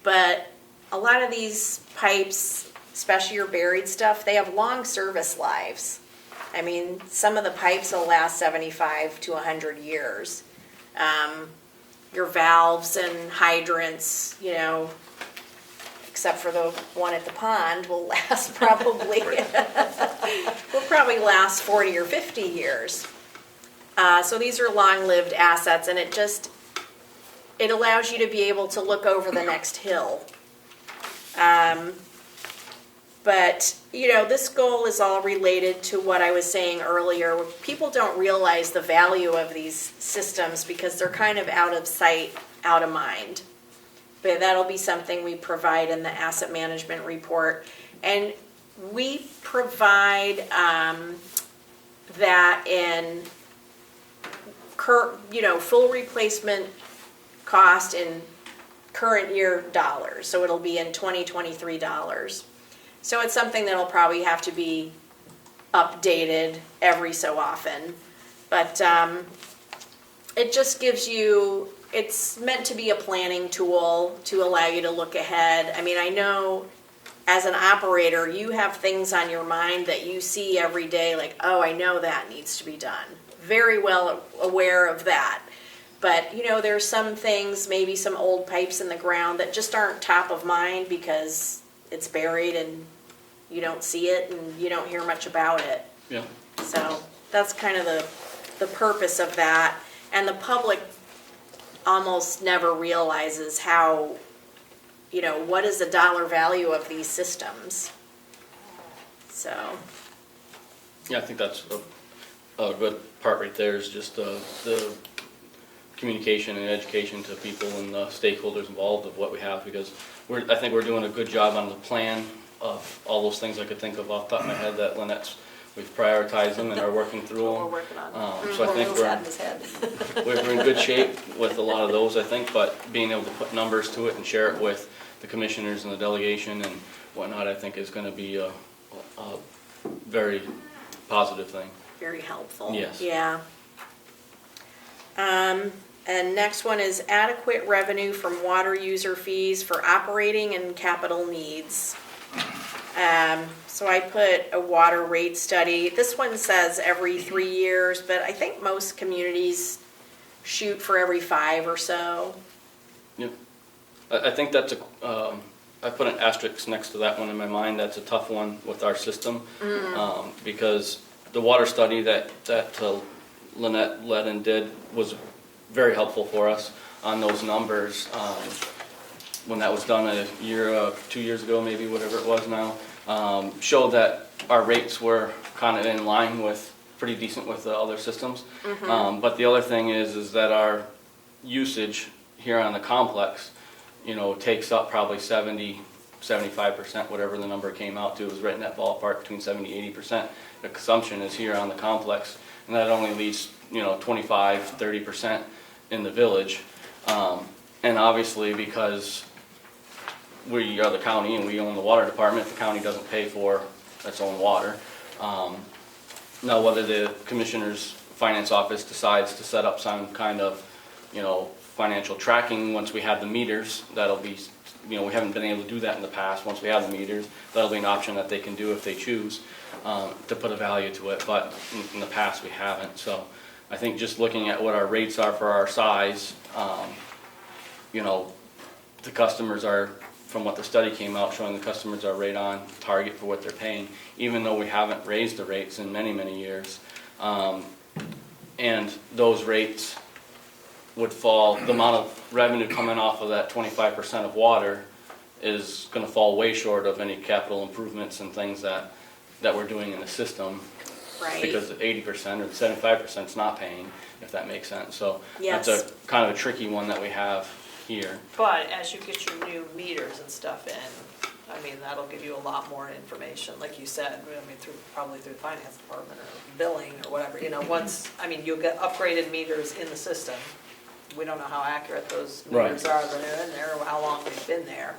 but a lot of these pipes, especially your buried stuff, they have long service lives. I mean, some of the pipes will last 75 to 100 years. Your valves and hydrants, except for the one at the pond, will last probably, will probably last 40 or 50 years. So these are long-lived assets, and it allows you to be able to look over the next hill. But, this goal is all related to what I was saying earlier. People don't realize the value of these systems because they're kind of out of sight, out of mind. But that'll be something we provide in the asset management report. And we provide that in full replacement cost in current year dollars. So it'll be in 2023 dollars. So it's something that'll probably have to be updated every so often. But it just gives you, it's meant to be a planning tool to allow you to look ahead. I mean, I know as an operator, you have things on your mind that you see every day, like, oh, I know that needs to be done. Very well aware of that. But, there's some things, maybe some old pipes in the ground that just aren't top of mind because it's buried and you don't see it and you don't hear much about it. Yeah. So that's kind of the purpose of that. And the public almost never realizes how, what is the dollar value of these systems. So. Yeah, I think that's a good part right there, is just the communication and education to people and the stakeholders involved of what we have, because I think we're doing a good job on the plan of all those things I could think of off the top of my head that we've prioritized them and are working through them. We're working on it. So I think Will's had in his head. we're in good shape with a lot of those, I think, but being able to put numbers to it and share it with the commissioners and the delegation and whatnot, I think is going to be a very positive thing. Very helpful. Yes. Yeah. And next one is adequate revenue from water user fees for operating and capital needs. So I put a water rate study. This one says every 3 years, but I think most communities shoot for every 5 or so. Yep. I think that's I put an asterisk next to that one in my mind. That's a tough one with our system. Because the water study that Lynette led and did was very helpful for us on those numbers. When that was done a year, 2 years ago, maybe, whatever it was now, showed that our rates were kind of in line with, pretty decent with the other systems. But the other thing is that our usage here on the complex, takes up probably 75%, whatever the number came out to. It was right in that ballpark, between 70-80%. The consumption is here on the complex, and that only leaves 25-30% in the village. And obviously, because we are the county and we own the water department, the county doesn't pay for its own water. Now, whether the commissioner's finance office decides to set up some kind of, financial tracking once we have the meters, that'll be, we haven't been able to do that in the past. Once we have the meters, that'll be an option that they can do if they choose to put a value to it. But in the past, we haven't. So I think just looking at what our rates are for our size, the customers are, from what the study came out showing, the customers are right on target for what they're paying, even though we haven't raised the rates in many, many years. And those rates would fall, the amount of revenue coming off of that 25% of water is going to fall way short of any capital improvements and things that we're doing in the system. Right. Because 80% or 75% is not paying, if that makes sense. So Yes. that's a kind of a tricky one that we have here. But as you get your new meters and stuff in, that'll give you a lot more information, like you said, probably through the finance department or billing or whatever, once, you'll get upgraded meters in the system. We don't know how accurate those meters are that are in there, or how long they've been there,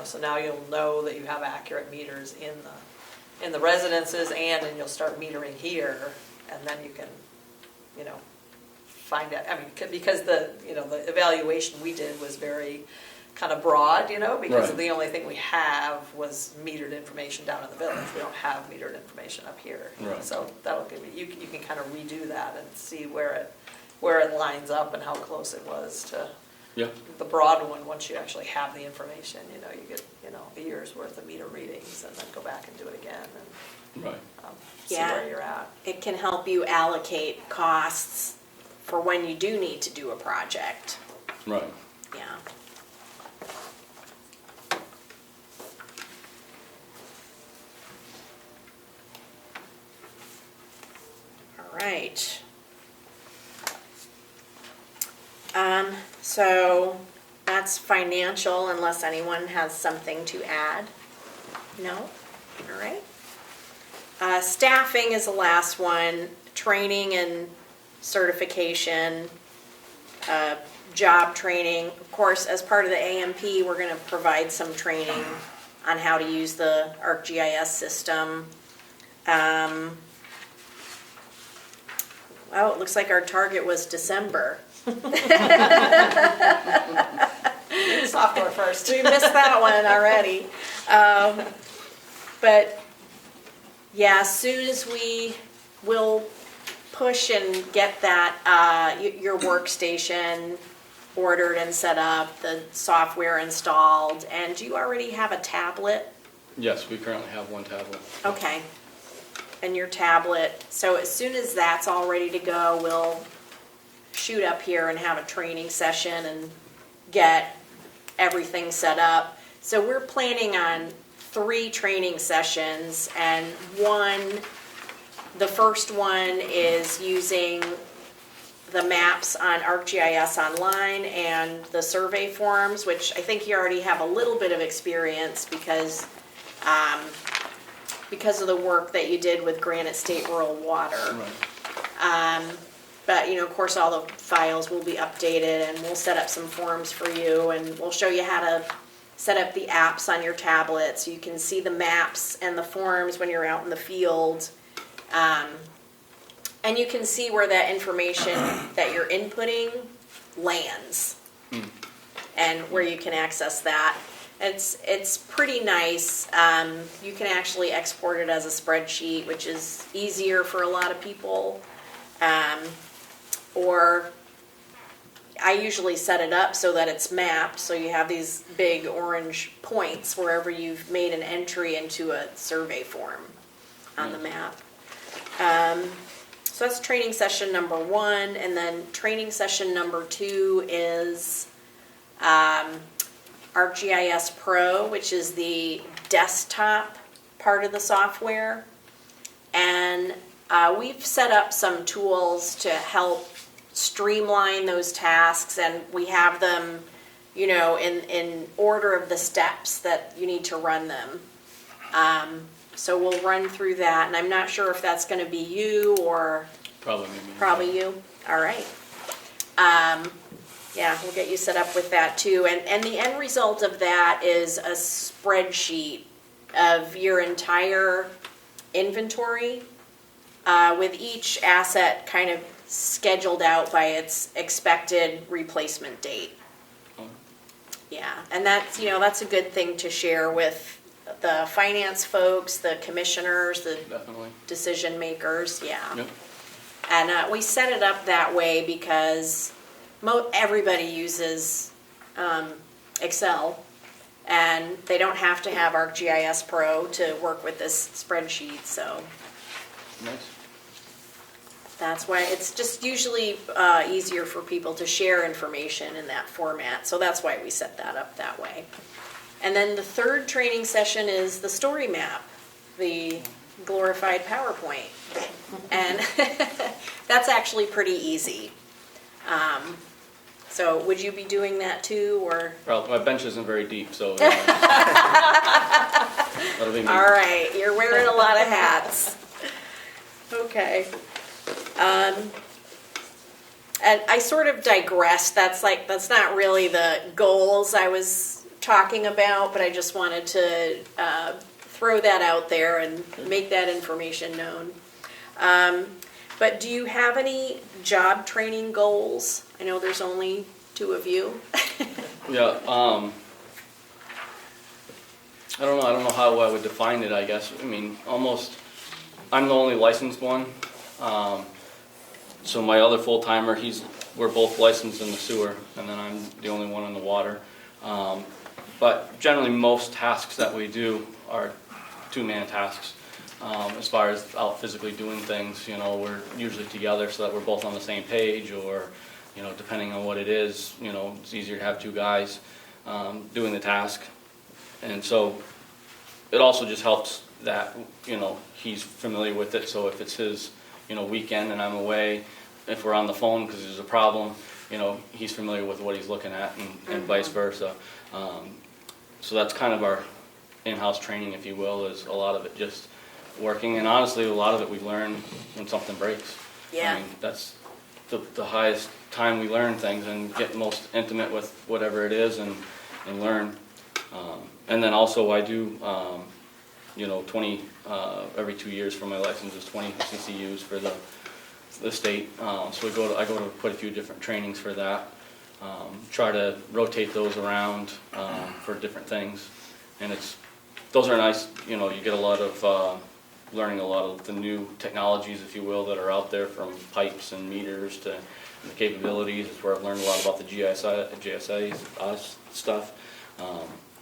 so now you'll know that you have accurate meters in the residences, and then you'll start metering here, and then you can, find out, because the evaluation we did was very kind of broad, because the only thing we have was metered information down in the village. We don't have metered information up here. Right. So that'll give you can kind of redo that and see where it lines up and how close it was to the broad one. Once you actually have the information, you get, a year's worth of meter readings, and then go back and do it again and see where you're at. It can help you allocate costs for when you do need to do a project. Right. Yeah. All right. So that's financial, unless anyone has something to add. No? All right. Staffing is the last one. Training and certification, job training. Of course, as part of the AMP, we're going to provide some training on how to use the ArcGIS system. Well, it looks like our target was December. Software first. We missed that one already. But yeah, as soon as we will push and get that, your workstation ordered and set up, the software installed, and do you already have a tablet? Yes, we currently have one tablet. Okay. And your tablet, so as soon as that's all ready to go, we'll shoot up here and have a training session and get everything set up. So we're planning on 3 training sessions, and the first one is using the maps on ArcGIS Online and the survey forms, which I think you already have a little bit of experience because of the work that you did with Granite State Rural Water. Right. But, of course, all the files will be updated, and we'll set up some forms for you, and we'll show you how to set up the apps on your tablet so you can see the maps and the forms when you're out in the field. And you can see where that information that you're inputting lands and where you can access that. It's pretty nice. You can actually export it as a spreadsheet, which is easier for a lot of people. Or I usually set it up so that it's mapped, so you have these big orange points wherever you've made an entry into a survey form on the map. So that's training session number 1, and then training session number 2 is ArcGIS Pro, which is the desktop part of the software. And we've set up some tools to help streamline those tasks, and we have them, you know, in order of the steps that you need to run them. So we'll run through that, and I'm not sure if that's going to be you or Probably you. All right. Yeah, we'll get you set up with that too. And the end result of that is a spreadsheet of your entire inventory, with each asset kind of scheduled out by its expected replacement date. Yeah, and that's, you know, that's a good thing to share with the finance folks, the commissioners, the Definitely. decision makers, yeah. Yep. And we set it up that way because everybody uses Excel, and they don't have to have ArcGIS Pro to work with this spreadsheet, so Nice. that's why it's just usually easier for people to share information in that format, so that's why we set that up that way. And then the third training session is the story map, the glorified PowerPoint. And that's actually pretty easy. So would you be doing that too, or? Well, my bench isn't very deep, so that'll be me. All right, you're wearing a lot of hats. Okay. And I sort of digressed. That's not really the goals I was talking about, but I just wanted to throw that out there and make that information known. But do you have any job training goals? I know there's only 2 of you. Yeah, I don't know how I would define it, I guess. I mean, almost, I'm the only licensed one. So my other full-timer, we're both licensed in the sewer, and then I'm the only one in the water. But generally, most tasks that we do are 2-man tasks. As far as out physically doing things, you know, we're usually together so that we're both on the same page, or, you know, depending on what it is, you know, it's easier to have 2 guys doing the task. And so it also just helps that, you know, he's familiar with it, so if it's his, you know, weekend and I'm away, if we're on the phone because there's a problem, you know, he's familiar with what he's looking at, and vice versa. So that's kind of our in-house training, if you will, is a lot of it just working, and honestly, a lot of it we learn when something breaks. Yeah. I mean, that's the highest time we learn things and get most intimate with whatever it is and learn. And then also I do, you know, every 2 years for my license is 20 CCUs for the state. So I go to quite a few different trainings for that. Try to rotate those around for different things, and those are nice. You know, you get a lot of learning a lot of the new technologies, if you will, that are out there, from pipes and meters to the capabilities. It's where I've learned a lot about the GSA stuff.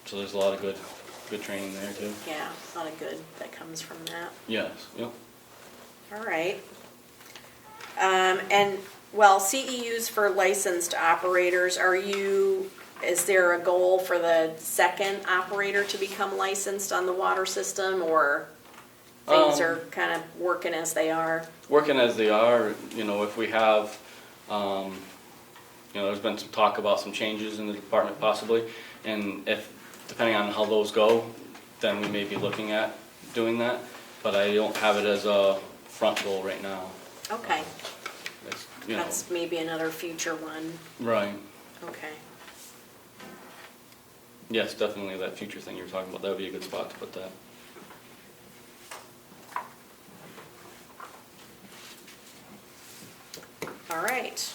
So there's a lot of good training there too. Yeah, a lot of good that comes from that. Yes. Yep. All right. And, well, CEUs for licensed operators, is there a goal for the second operator to become licensed on the water system, or things are kind of working as they are? Working as they are, you know, if we have, you know, there's been some talk about some changes in the department possibly, and if, depending on how those go, then we may be looking at doing that, but I don't have it as a front goal right now. Okay. You know. That's maybe another future one. Right. Okay. Yes, definitely that future thing you were talking about, that would be a good spot to put that. All right.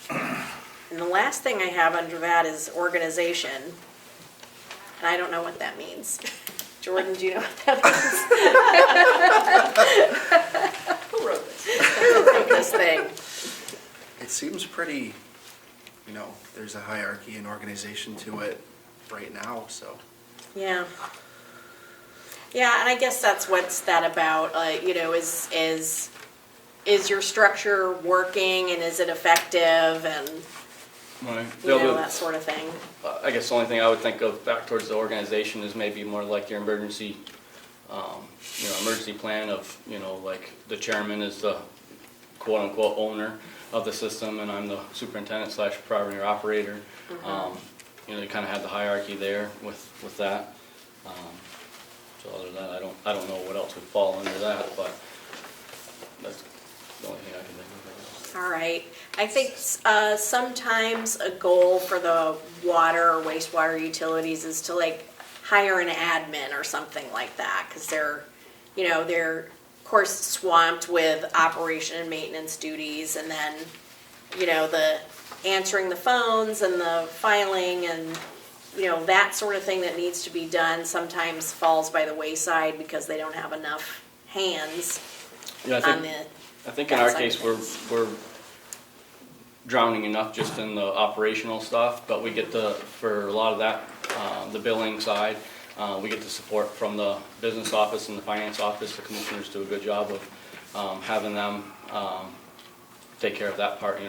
And the last thing I have under that is organization. and I don't know what that means. Jordan, do you know what that means? Who wrote this? Who wrote this thing? It seems pretty, there's a hierarchy and organization to it right now, so. Yeah. Yeah, and I guess that's what's that about, is your structure working and is it effective and, Right. that sort of thing. I guess the only thing I would think of back towards the organization is maybe more like your emergency, emergency plan of, like the chairman is the quote-unquote owner of the system, and I'm the superintendent / property operator. You kind of have the hierarchy there with that. So other than that, I don't know what else would fall under that, but that's the only thing I can think of. All right. I think sometimes a goal for the water or wastewater utilities is to hire an admin or something like that, because they're of course swamped with operation and maintenance duties, and then the answering the phones and the filing and that sort of thing that needs to be done sometimes falls by the wayside because they don't have enough hands Yeah, on the. I think in our case, we're drowning enough just in the operational stuff, but we get for a lot of that, the billing side, we get the support from the business office and the finance office. The commissioners do a good job of having them take care of that part.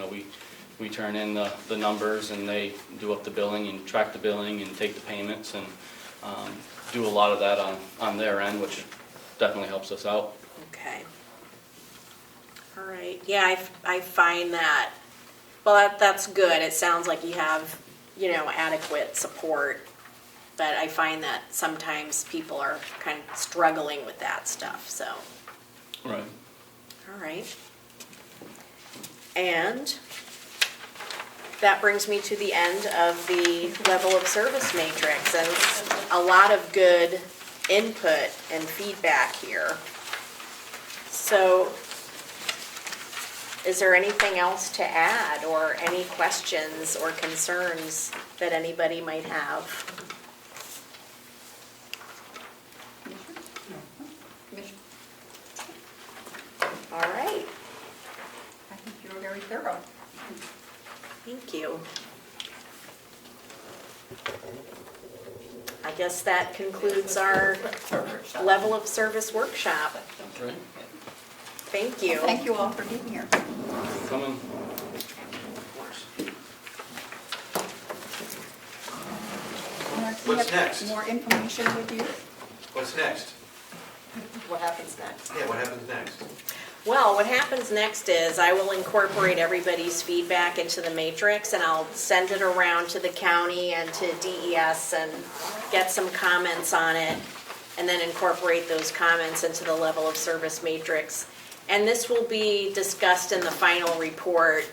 We turn in the numbers and they do up the billing and track the billing and take the payments and do a lot of that on their end, which definitely helps us out. Okay. All right. Yeah, I find that, well, that's good. It sounds like you have, adequate support, but I find that sometimes people are kind of struggling with that stuff, so. Right. All right. And that brings me to the end of the level of service matrix, and a lot of good input and feedback here. So, is there anything else to add, or any questions or concerns that anybody might have? Commissioner, All right, I think you were very thorough. thank you. I guess that concludes our level of service workshop. Right. Thank you. Thank you all for being here. Coming. What's next? More information with you? What's next? What happens next? Yeah, what happens next? Well, what happens next is I will incorporate everybody's feedback into the matrix, and I'll send it around to the county and to DES and get some comments on it, and then incorporate those comments into the level of service matrix. And this will be discussed in the final report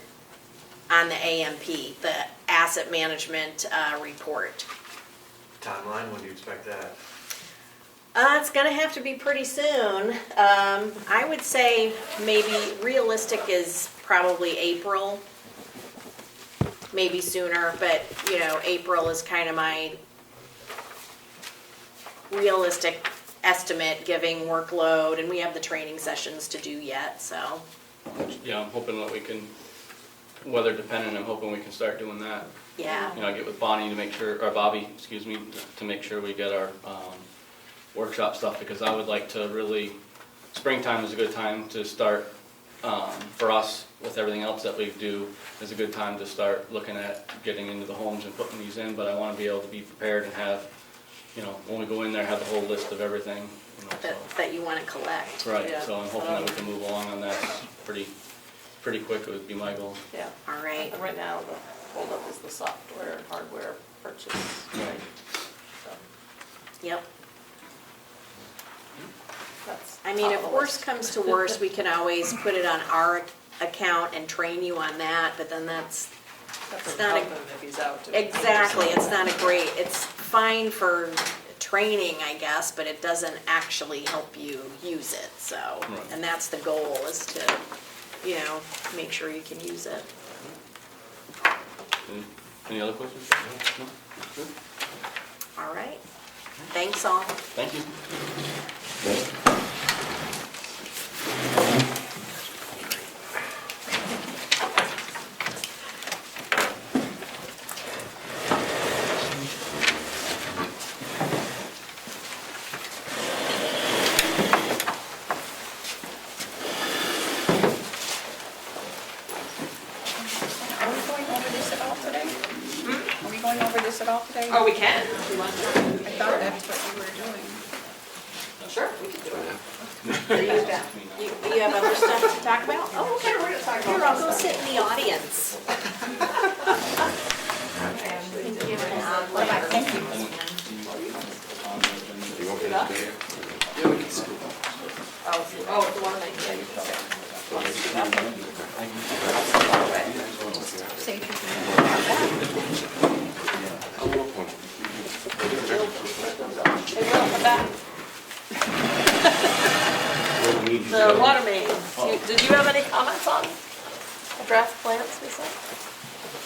on the AMP, the asset management report. Timeline, when do you expect that? It's gonna have to be pretty soon. I would say maybe realistic is probably April, maybe sooner, but April is kind of my realistic estimate, giving workload, and we have the training sessions to do yet, so. Yeah, I'm hoping that we can, weather dependent, I'm hoping we can start doing that. Yeah. Get with Bonnie to make sure, or Bobby, excuse me, to make sure we get our workshop stuff, because I would like to really, springtime is a good time to start, for us, with everything else that we do, is a good time to start looking at getting into the homes and putting these in, but I want to be able to be prepared and have, when we go in there, have the whole list of everything. That you want to collect. Right, Yeah. so I'm hoping that we can move along on that pretty quick, would be my goal. Yeah. All right. And right now, the holdup is the software and hardware purchase, right? So Yep. that's I mean, top if of the worse list. comes to worse, we can always put it on our account and train you on that, but then That's it's not not help him if he's out. to- exactly, it's not it's fine for training, I guess, but it doesn't actually help you use it, so. Right. And that's the goal, is to, make sure you can use it. Any other questions? No? Good. All right. Thanks all. Thank you. Are we going over this at all today? Are we going over this at all today? Oh, we can, if you want to. I thought that's what we were doing. Sure, we can do it. You have other stuff to talk about? Oh, okay, we're gonna talk about. Here, I'll go sit in the audience. What about, thank you. Oh, the one that, yeah, you can say. Say if Hey, Will, come back. The water main, did you have any comments on the draft plans we sent?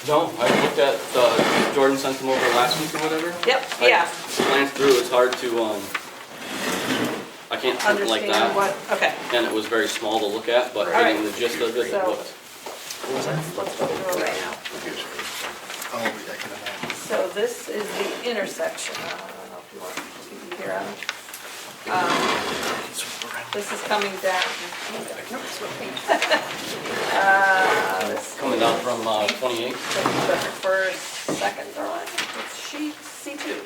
No, I looked at, Jordan sent them over last week or whatever. Yep, I yeah. glanced through, it's hard to, I can't print like Understand that. what, okay, And it was very small to look at, but All right. getting the gist of it, it So- looked. let's go through it right now. So this is the intersection, I don't know if you want to hear on. This is coming down. This Coming down from 28. is the first, second drawing, it's sheet C2.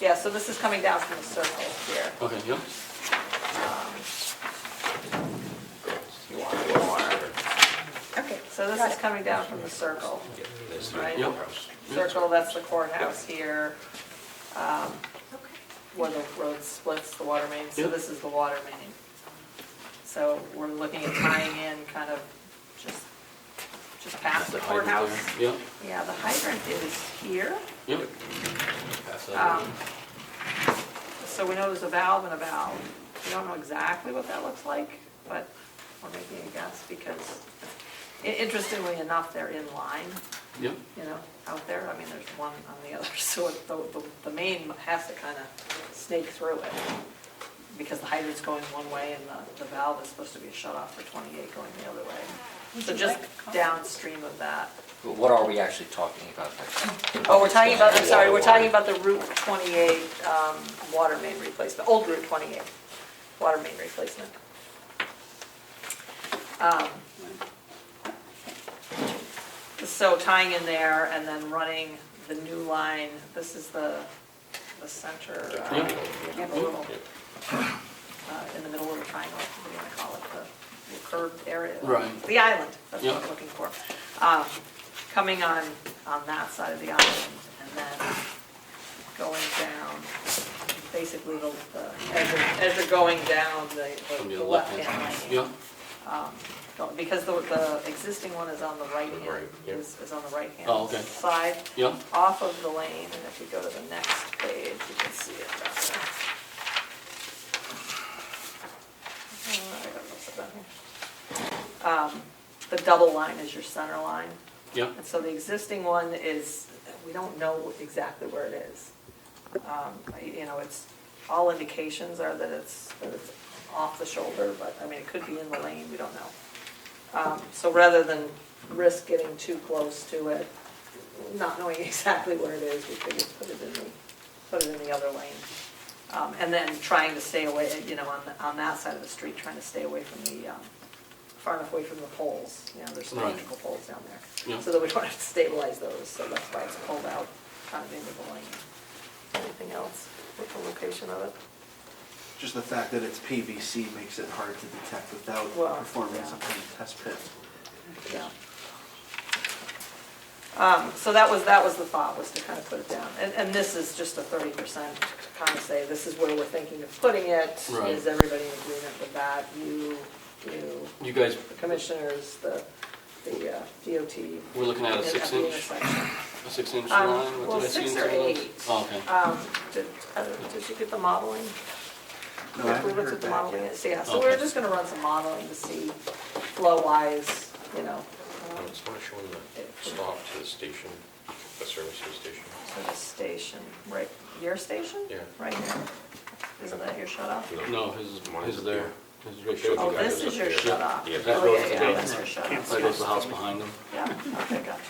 Yeah, so this is coming down from the circle here. Okay, yep. You want more. Okay. So this is coming down from the circle, right? Yep. Circle, that's the courthouse here, where the road splits the water main, so Yep. this is the water main. So we're looking at tying in kind of just past the courthouse. Yep, Yeah, the hydrant is here. yep. So we know there's a valve and a valve. We don't know exactly what that looks like, but we're making a guess because interestingly enough, they're in line. Yep. You know, out there, I mean, there's one on the other, so the main has to kind of snake through it, because the hydrant's going one way and the valve is supposed to be a shut off for 28 going the other way. So just downstream of that. What are we actually talking about? Oh, we're talking about, I'm sorry, we're talking about the Route 28 water main replacement, old Route 28 water main replacement. So tying in there and then running the new line, this is the center, you have a little, in the middle of the triangle, what do you want to call it, the curved area? Right. The island, that's what Yeah. I'm looking for. Coming on that side of the island and then going down, basically as you're going down From the the left-hand left-hand lane. Yep, Because the existing one is on the right hand, Right, yep. is on the right hand Oh, okay. side, yep. off of the lane, and if you go to the next page, you can see it better. I don't know what's down here. The double line is your center line, Yep, and so the existing one is, we don't know exactly where it is. You know, it's, all indications are that it's off the shoulder, but, I mean, it could be in the lane, we don't know. So rather than risk getting too close to it, not knowing exactly where it is, we figured put it in the other lane. And then trying to stay away, you know, on that side of the street, trying to stay away from the, far enough away from the poles. You know, there's some Right. electrical poles down there. Yeah. So that we don't have to stabilize those, so that's why it's pulled out kind of into the lane. Anything else with the location of it? Just the fact that it's PVC makes it hard to detect without Well, performing yeah. some kind of test pit. Yeah. So that was the thought, was to kind of put it down. And this is just a 30% to kind of say, this is where we're thinking of putting it. Right. Is everybody in agreement with that? You guys, the commissioners, the DOT. we're looking at a at the 6-inch, intersection. a 6-inch line? What Well, did I see 6 in or some of those? 8. Oh, okay. Did you get the modeling? No, I We haven't looked heard at the back modeling, yet. so yeah, so we're Okay. just gonna run some modeling to see flow-wise, you know. It's not showing the stop to the station. A service station. Service station, right, your station? Yeah. Right here. Isn't that your shut off? No, his Mine's is there. up His is right Showed there. Oh, you guys this up is your here. shut off. Yeah. That Oh, goes yeah, to yeah, the- that's your shut Can't off. That goes to the house behind him. Yeah, okay, gotcha.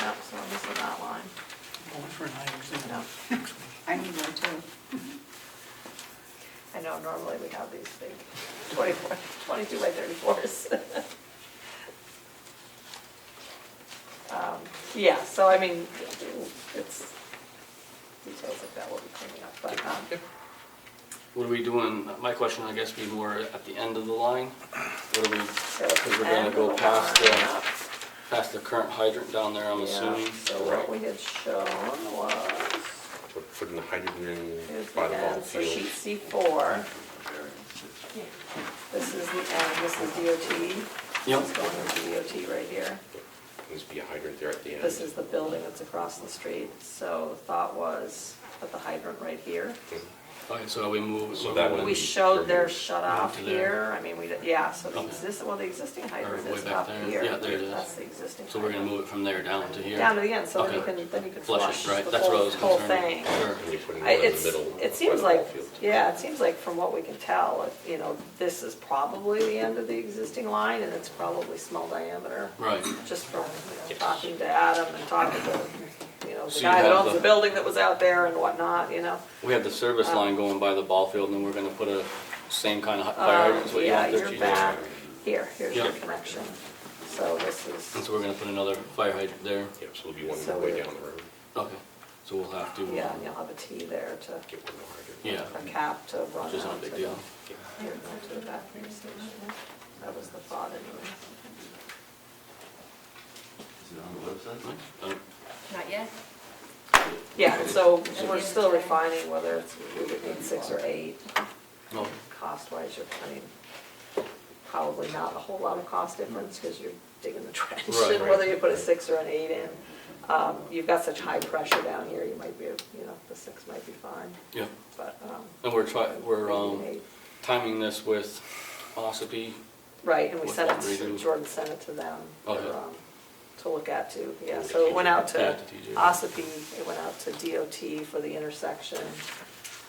Yep, so this is that line. Going for an Irish No. next week. I need one too. I know normally we have these big 24, 22 by 34s. Yeah, so I mean, it's, details like that will be cleaning up, but, What are we doing? My question, I guess, be more at the end of the line. What are we, so at because the we're gonna end of go the past line, past the current hydrant down there, I'm yeah, assuming. so what we had shown was, Putting the hydrant in here's the by the ball end, so field. sheet C4. This is the end, this is DOT. Yep. This is going into DOT right here. Needs to be a hydrant there at the end. This is the building that's across the street, so the thought was put the hydrant right here. Okay, so we move. So that would We be showed their removed. shut off to there. here, I mean, yeah, so the Okay. existing hydrant way is back up there. here. Yeah, there it is. That's the existing So we're gonna hydrant. move it from there down to here. Down to the end, so Okay. then you can Flush flush it, right? the That's what I whole, was whole concerned thing. with. Sure. And you're putting I- one in the It's, middle. it by seems the ball like, field. yeah, it seems like from what we can tell, you know, this is probably the end of the existing line, and it's probably small diameter. Right. Just from talking to Adam and talking to, you know, So the you guy that have owns the- the building that was out there and whatnot, you know. We had the service line going by the ball field, and then we're gonna put a same kind of fire hydrant, is what you Yeah, want there, you're Chief? back, here's your Yeah. connection. So this And is, so we're gonna put another fire hydrant there. Yep, so there'll be one So way we're- down the road. Okay. So we'll have to. yeah, and you'll have a T there to, Get one more hydrant. Yeah, a cap to run out which isn't a to big the, deal. here, down to the bathroom station. That was the thought anyway. Is it on the website? Nice. Not yet. Yeah, so we're still refining whether it's, we would need 6 or 8. No, Cost-wise, I mean, probably not a whole lot of cost difference because you're digging the trench. Right, And right. whether you put a 6 or an 8 in. You've got such high pressure down here, you might be, you know, the 6 might be fine, yeah. but, And we're maybe an 8. timing this with Ossipee. Right, and we With sent that it, to redo. Jordan sent it to them for, Okay. to look at too. Yeah, so it went out Yeah, to to TJ. Ossipee, it went out to DOT for the intersection.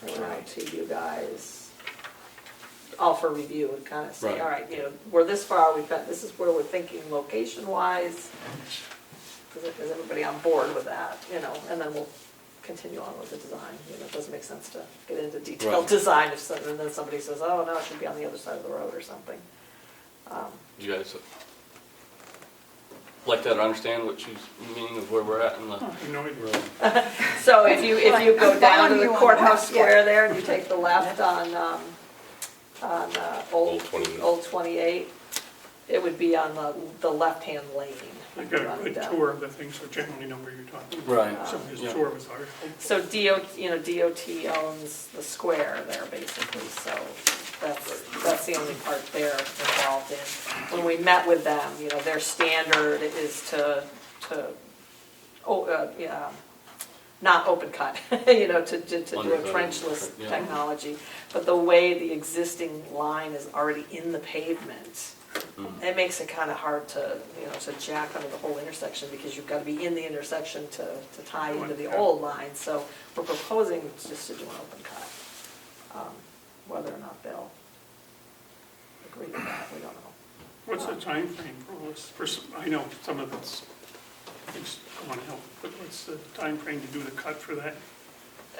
It went out to you guys, all for review and kind of say, Right. all right, you know, we're this far, we've got, this is where we're thinking location-wise. Is everybody on board with that, you know, and then we'll continue on with the design. You know, it doesn't make sense to get into detailed Right. design if some, and then somebody says, oh, no, it should be on the other side of the road or something. You guys like that or understand what she's meaning of where we're at in the. I have no idea. road? So if you go I'm down to following the you on courthouse that, yeah. square there and you take the left on Old 28. Old 28, it would be on the left-hand lane. I got a Running good down. tour of the thing, so generally know where you're talking about. Right. So his Yeah. tour was very helpful. So DOT owns the square there, basically, so that's the only part they're involved in. When we met with them, you know, their standard is to not open cut, you know, to do a Undercut, trenchless yeah. technology. But the way the existing line is already in the pavement, it makes it kind of hard to, you know, to jack under the whole intersection because you've got to be in the intersection to tie into the old line. So we're proposing just to do an open cut. Whether or not they'll agree with that, we don't know. What's the time frame for all this? I know some of it's going to help, but what's the time frame to do the cut for that?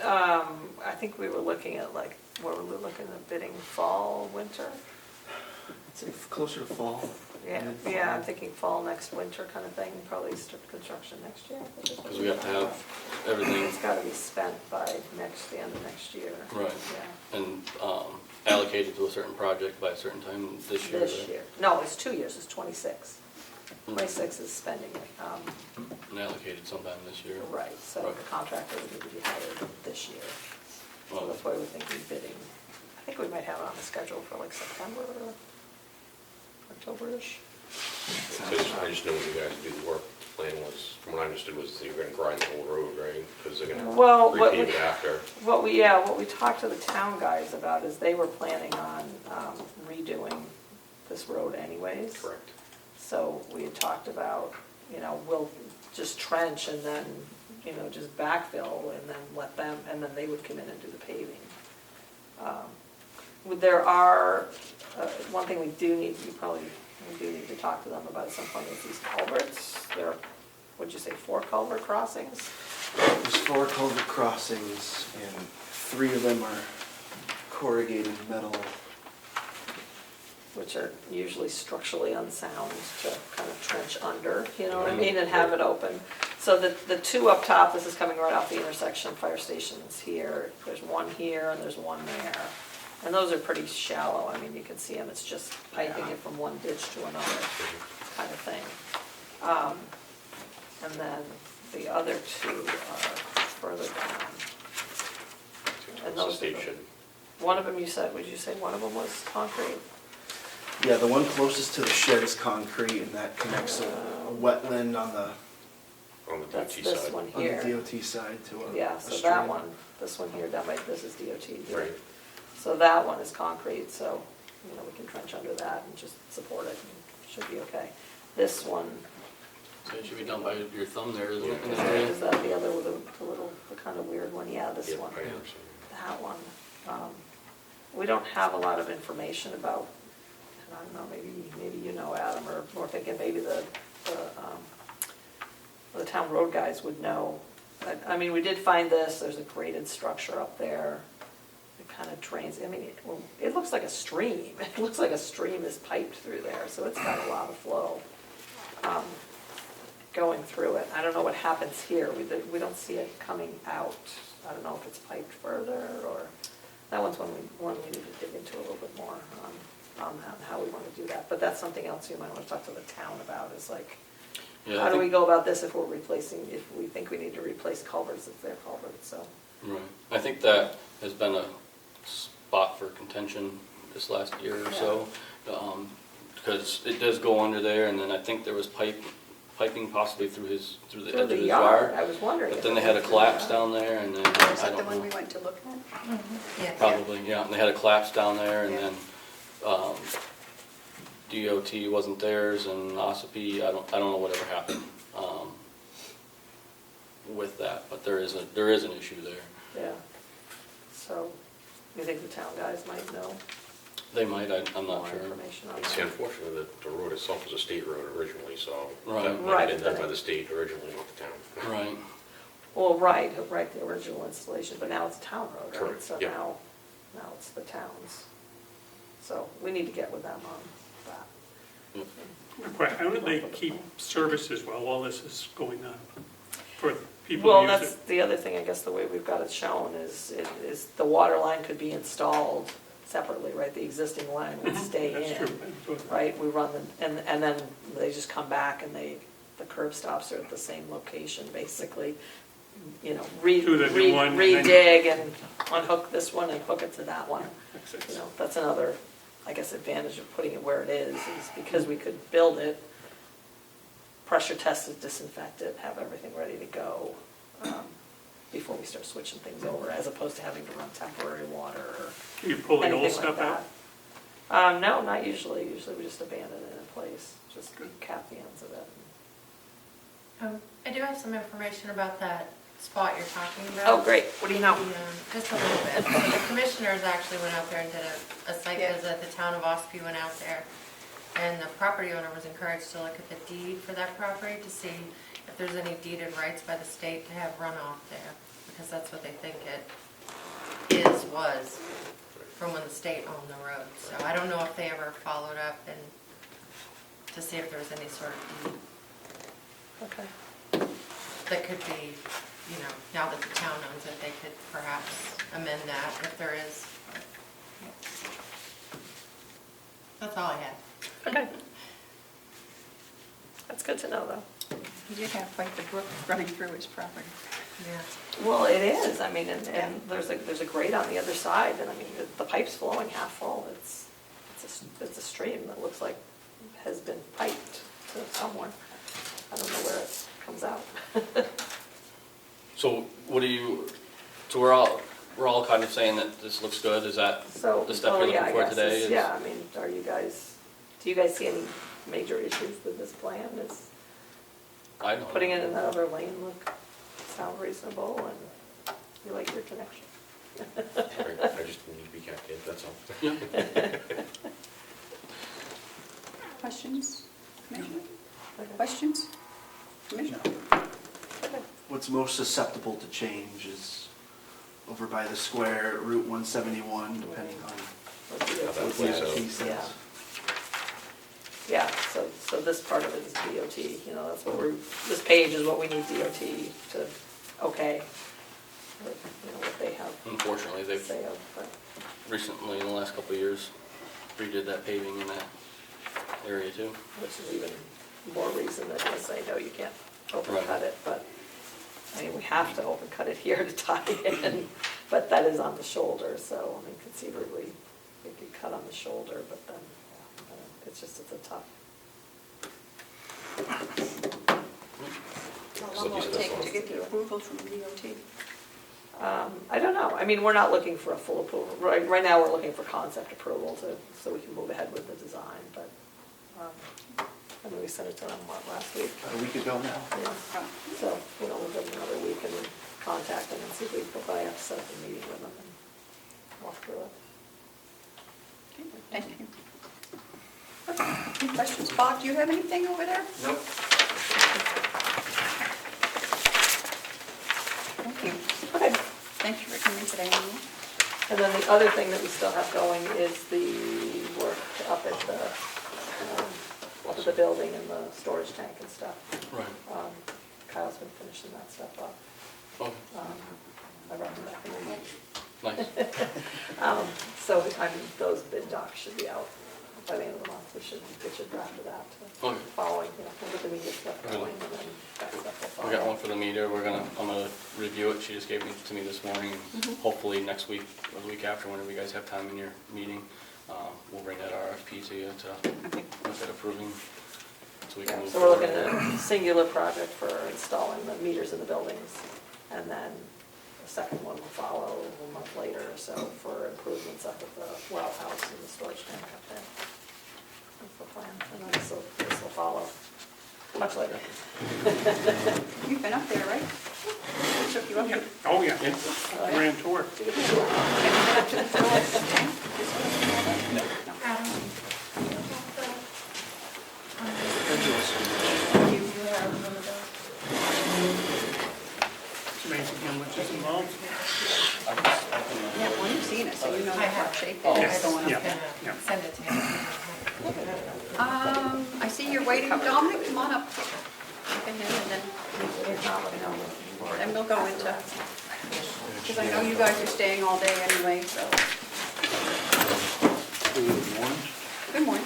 I think we were looking at like, what were we looking at bidding, fall, winter? It's closer to fall. Yeah, I'm thinking fall next winter kind of thing, probably start construction next year. Because we have to have everything It's gotta be spent by the end of next year. right Yeah, and allocated to a certain project by a certain time this year. this right? year. No, it's 2 years, it's 26. 26 is spending it. And allocated sometime this year. Right, so Right. the contractor would need to be hired this year. So Well, that's why we're thinking bidding. I think we might have it on the schedule for like September or October-ish. I just know when you guys do the work, the plan was, from what I understood, was that you're gonna grind the whole road, right? Because they're gonna Well, what repave we- it after. What we talked to the town guys about is they were planning on redoing this road anyways. Correct. So we had talked about, you know, just trench and then, just backfill and then let them, and then they would come in and do the paving. There are, one thing we do need to talk to them about at some point is these culverts. There are, what'd you say, 4 culvert crossings? There's 4 culvert crossings, and 3 of them are corrugated metal. Which are usually structurally unsound to kind of trench under, you know what I mean, and have it open. So the 2 up top, this is coming right off the intersection, fire stations here, there's 1 here and there's 1 there. And those are pretty shallow, I mean, you can see them, it's just piping it from one ditch to another kind of thing. And then the other 2 are further down. And those are Station. one of them you said, would you say one of them was concrete? Yeah, the one closest to the shed is concrete, and that connects a wetland on the That's DOT this side. one on here. the DOT side to a Yeah, a so that stream. one, this one here, this is DOT. here. Right. So that one is concrete, so, we can trench under that and just support it, and it should be okay. This one, So it should be done by your thumb there, isn't it? is that the other with the kind of weird one? Yeah, this Yeah, one, I understand. that one. We don't have a lot of information about, and I don't know, maybe you know, Adam, or more thinking maybe the town road guys would know. I mean, we did find this, there's a graded structure up there. It kind of drains, I mean, it looks like a stream. It looks like a stream is piped through there, so it's got a lot of flow going through it. I don't know what happens here. We don't see it coming out. I don't know if it's piped further, or, that one's one we need to dig into a little bit more on that, and how we want to do that. But that's something else you might want to talk to the town about, is like, Yeah, how I do we think- go about this if we think we need to replace culverts, if they're culverts, so. Right. I think that has been a spot for contention this last year or so, because it does go under there, and then I think there was piping possibly through the Through edge of the his yard, yard. I was wondering. But if then it they had a went through the collapse yard. down there, and then, Is I that the don't one know. we went to look at? Yeah. Probably, yeah, and they had a collapse down there, and Yeah. then, DOT wasn't theirs, and Ossipee, I don't know whatever happened, with that, but there is an issue there. Yeah. So, you think the town guys might know They might, I'm more not sure. information on It's that? unfortunate that the road itself was a state road originally, so Right. that might Right, have been done but- by the state originally, not the town. Right. Well, right, the original installation, but now it's a town road, right? Correct, So yeah. now it's the towns. So we need to get with them on that. Right, how do they keep services while all this is going on for people Well, to use that's it? the other thing, I guess the way we've got it shown is the water line could be installed separately, right? The existing line would stay in. That's true. Right, we run them, and then they just come back and the curb stops are at the same location, basically. Do the new one and then- redig and unhook this one and hook it to that one. Makes sense. That's another, I guess, advantage of putting it where it is because we could build it, pressure test it, disinfect it, have everything ready to go before we start switching things over, as opposed to having to run temporary water or You pull the anything old like stuff that. out? No, not usually. Usually we just abandon it in place, just cap the ends of it. I do have some information about that spot you're talking about. Oh, great. What do you know? Just a little bit. So the commissioners actually went out there and did a site Yeah. visit. The town of Ospey went out there. And the property owner was encouraged to look at the deed for that property to see if there's any deeded rights by the state to have runoff there. Because that's what they think it was from when the state owned the road. So I don't know if they ever followed up and to see if there was any sort of deed Okay. that could be, now that the town owns it, they could perhaps amend that if there is. That's all I had. Okay. That's good to know, though. He did have quite the brook running through his property. Yeah. Well, it is. I mean, and there's a grate on the other side, and I mean, the pipe's flowing half full. It's a stream that looks like has been piped to somewhere. I don't know where it comes out. So we're all kind of saying that this looks good, is that So, the step well, you're yeah, looking I for guess today? it's- Yeah, I mean, do you guys see any major issues with this plan? I don't. putting it in that other lane look, sound reasonable, and you like your connection? I just need to be kept in, that's all. Questions? Commissioner? Questions? Commissioner? What's most susceptible to change is over by the square, Route 171, depending on What the How that DOT plays says. out. he says. Yeah, so this part of it is DOT, you know, that's what this page is what we need DOT to, okay. What, you know, what they have Unfortunately, to they've say of, but, recently, in the last couple of years, redid that paving in that area too. which is even more reason that you say, no, you can't open cut Right. it, but, I mean, we have to open cut it here to tie it in, but that is on the shoulder, so, I mean, conceivably, it could cut on the shoulder, but then, it's just, it's a tough. How long will it take to get the approval from DOT? I don't know, I mean, we're not looking for a full approval, right now, we're looking for concept approval so we can move ahead with the design, but, I mean, we sent it to them, last week? About a week ago now. Yeah, so, you know, we'll give them another week and then contact them and see if we can, probably have to set up a meeting with them and walk through it. Thank you. Any questions? Bob, do you have anything over there? Nope. Thank you. Okay, Thank you for coming today, Amy. and then the other thing that we still have going is the work up at the building and the storage tank and stuff. Right. Kyle's been finishing that stuff up. Oh, I brought him back in the month. nice. So, I mean, those bid docs should be out by the end of the month. We should draft of that Okay. following, you know, we'll get the media stuff going and then that stuff will follow. We got one for the meter, I'm gonna review it, she just gave it to me this morning, and hopefully next week, or the week after, whenever you guys have time in your meeting, we'll bring that RFP to you to Okay. look at approving, so we can Yeah, move so we're looking forward. at a singular project for installing the meters in the buildings, and then the second one will follow a month later or so for improvements up at the well house and the storage tank up there. That's the plan, and then this will follow much later. You've been up there, right? Took you up there. Oh, yeah, Oh, yeah. grand tour. To get the tour. Have you been up to the storage tank? No. It's amazing how much is involved. Yeah, well, you've seen it, so you know I the have. rough shape Oh, that I it's going was up. gonna Yeah. send it to him. I see you're waiting. Dominic, come on up. Look at him, and then we'll go into, because I know you guys are staying all day anyway, so. Good morning. Good morning.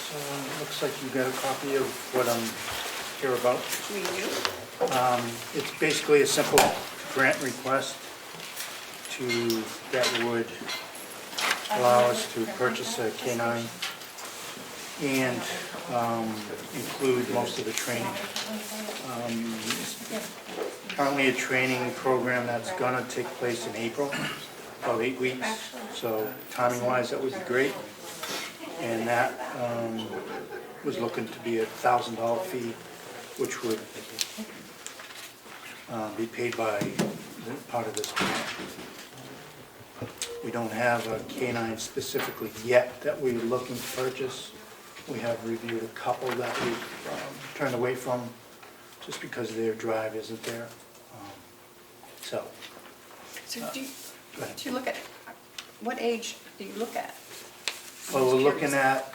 So, looks like you got a copy of what I'm here about. We do. It's basically a simple grant request that would allow us to purchase a K-9 and include most of the training. Currently a training program that's gonna take place in April, about 8 weeks. So timing-wise, that would be great. And that was looking to be a $1,000 fee, which would be paid by part of this grant. We don't have a K-9 specifically yet that we're looking to purchase. We have reviewed a couple that we've turned away from just because their drive isn't there. So, So do you, go ahead. do you look at, what age do you look at? Well, we're looking at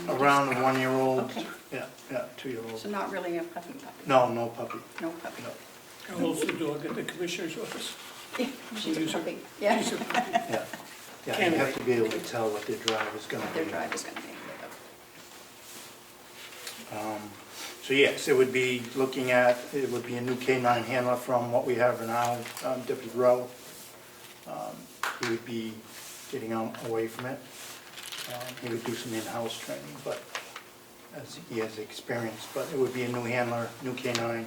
around the 1-year-old. Okay. Yeah, 2-year-old. So not really a puppy. No, no puppy. No puppy. No. How old's the dog at the commissioner's office? Yeah, she's a Use her- puppy. Yeah. use her- Yeah, yeah, you have to be able to tell what their drive is gonna What be. their drive is gonna be. So yes, it would be looking at, it would be a new K-9 handler from what we have now, Deputy Rowe. He would be getting away from it. He would do some in-house training, but as he has experience, but it would be a new handler, new K-9.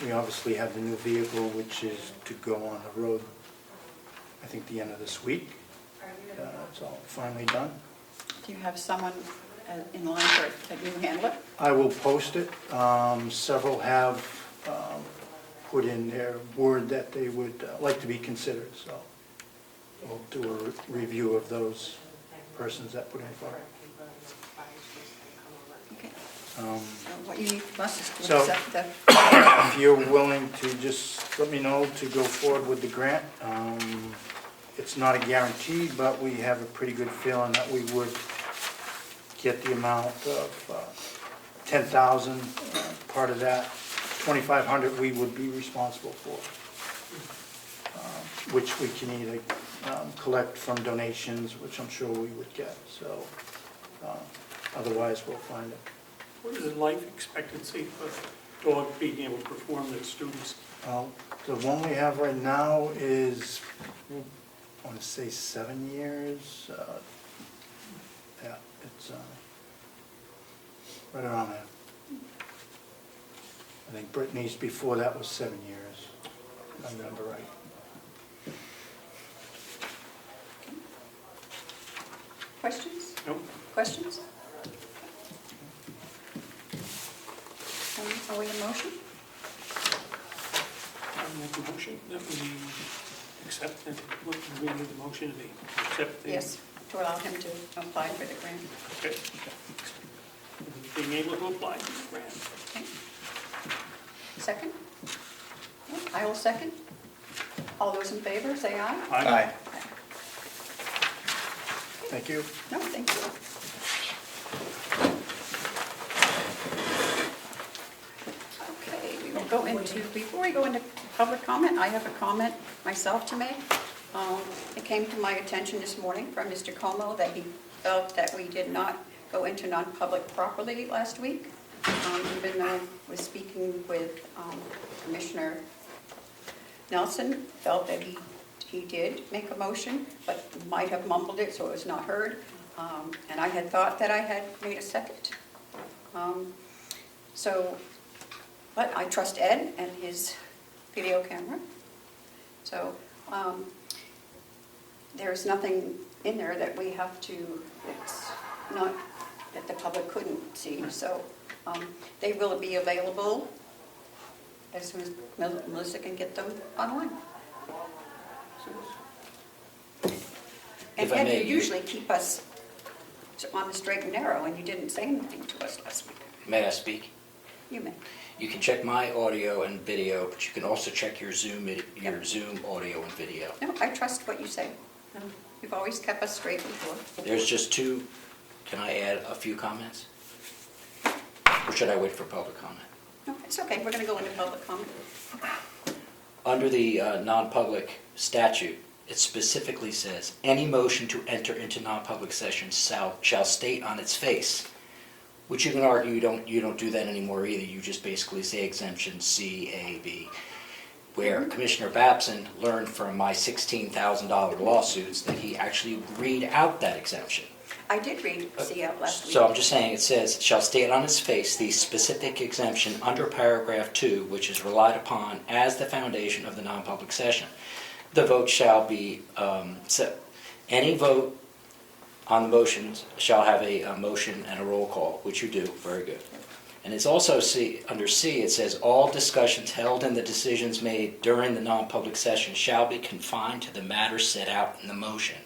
We obviously have the new vehicle, which is to go on the road, I think the end of this week. It's all finally done. Do you have someone in line for a new handler? I will post it. Several have put in their word that they would like to be considered, so we'll do a review of those persons that put in for it. Okay. So what you need from us is to So- accept the, If you're willing to just let me know to go forward with the grant. It's not a guarantee, but we have a pretty good feeling that we would get the amount of 10,000. Part of that, 2,500 we would be responsible for, which we can either collect from donations, which I'm sure we would get. So otherwise, we'll find it. What is the life expectancy for a dog being able to perform their duties? The one we have right now is, I want to say 7 years. Yeah, it's right around there. I think Brittany's before that was 7 years, if I remember right. questions? No? Questions? Are we in motion? I make a motion that we accept, and what do we need the motion to be? Accept the... Yes, to allow him to apply for the grant. Okay. Being able to apply for the grant. Okay. Second? I will second. All those in favor, say aye. Aye. Thank you. No, thank you. Okay, we will go into, before we go into public comment, I have a comment myself to make. It came to my attention this morning from Mr. Comeau that he felt that we did not go into non-public properly last week, even though I was speaking with Commissioner Nelson, felt that he did make a motion, but might have mumbled it so it was not heard. And I had thought that I had made a second. But I trust Ed and his video camera. So there's nothing in there that we have to, it's not, that the public couldn't see. So they will be available as soon as Melissa can get them online. And If I Ed, may, you usually keep us on the straight and narrow, and you didn't say anything to us last week. May I speak? You may. You can check my audio and video, but you can also check your Zoom audio and video. No, I trust what you say. You've always kept us straight before. There's just two. Can I add a few comments? Or should I wait for public comment? No, it's okay, we're going to go into public comment. Under the non-public statute, it specifically says, any motion to enter into non-public session shall state on its face, which you can argue you don't do that anymore either. You just basically say exemption C, A, B. Where Commissioner Babson learned from my $16,000 lawsuits that he actually read out that exemption. I did read C out last week. So I'm just saying, it says, shall state on its face the specific exemption under paragraph 2, which is relied upon as the foundation of the non-public session. The vote shall be, any vote on the motions shall have a motion and a roll call, which you do, very good. And it's also under C, it says, all discussions held and the decisions made during the non-public session shall be confined to the matters set out in the motion.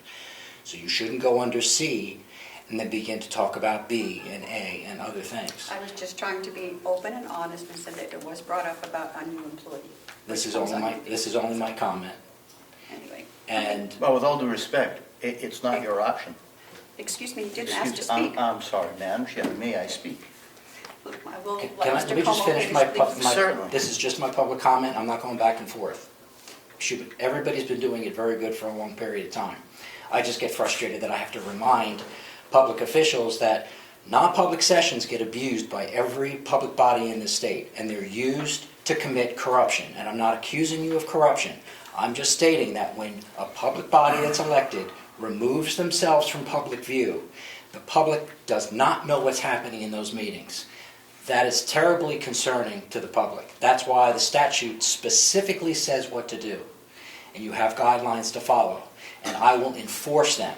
So you shouldn't go under C and then begin to talk about B and A and other things. I was just trying to be open and honest and said that it was brought up about a new employee. This is only my comment. Anyway. And Well, with all due respect, it's not your option. Excuse me, you didn't ask to speak. I'm sorry, Madam Chair, may I speak? I will let let me Mr. just Comeau finish finish, please. Certainly. this is just my public comment, I'm not going back and forth. Everybody's been doing it very good for a long period of time. I just get frustrated that I have to remind public officials that non-public sessions get abused by every public body in the state, and they're used to commit corruption. And I'm not accusing you of corruption. I'm just stating that when a public body that's elected removes themselves from public view, the public does not know what's happening in those meetings. That is terribly concerning to the public. That's why the statute specifically says what to do. And you have guidelines to follow. And I will enforce them,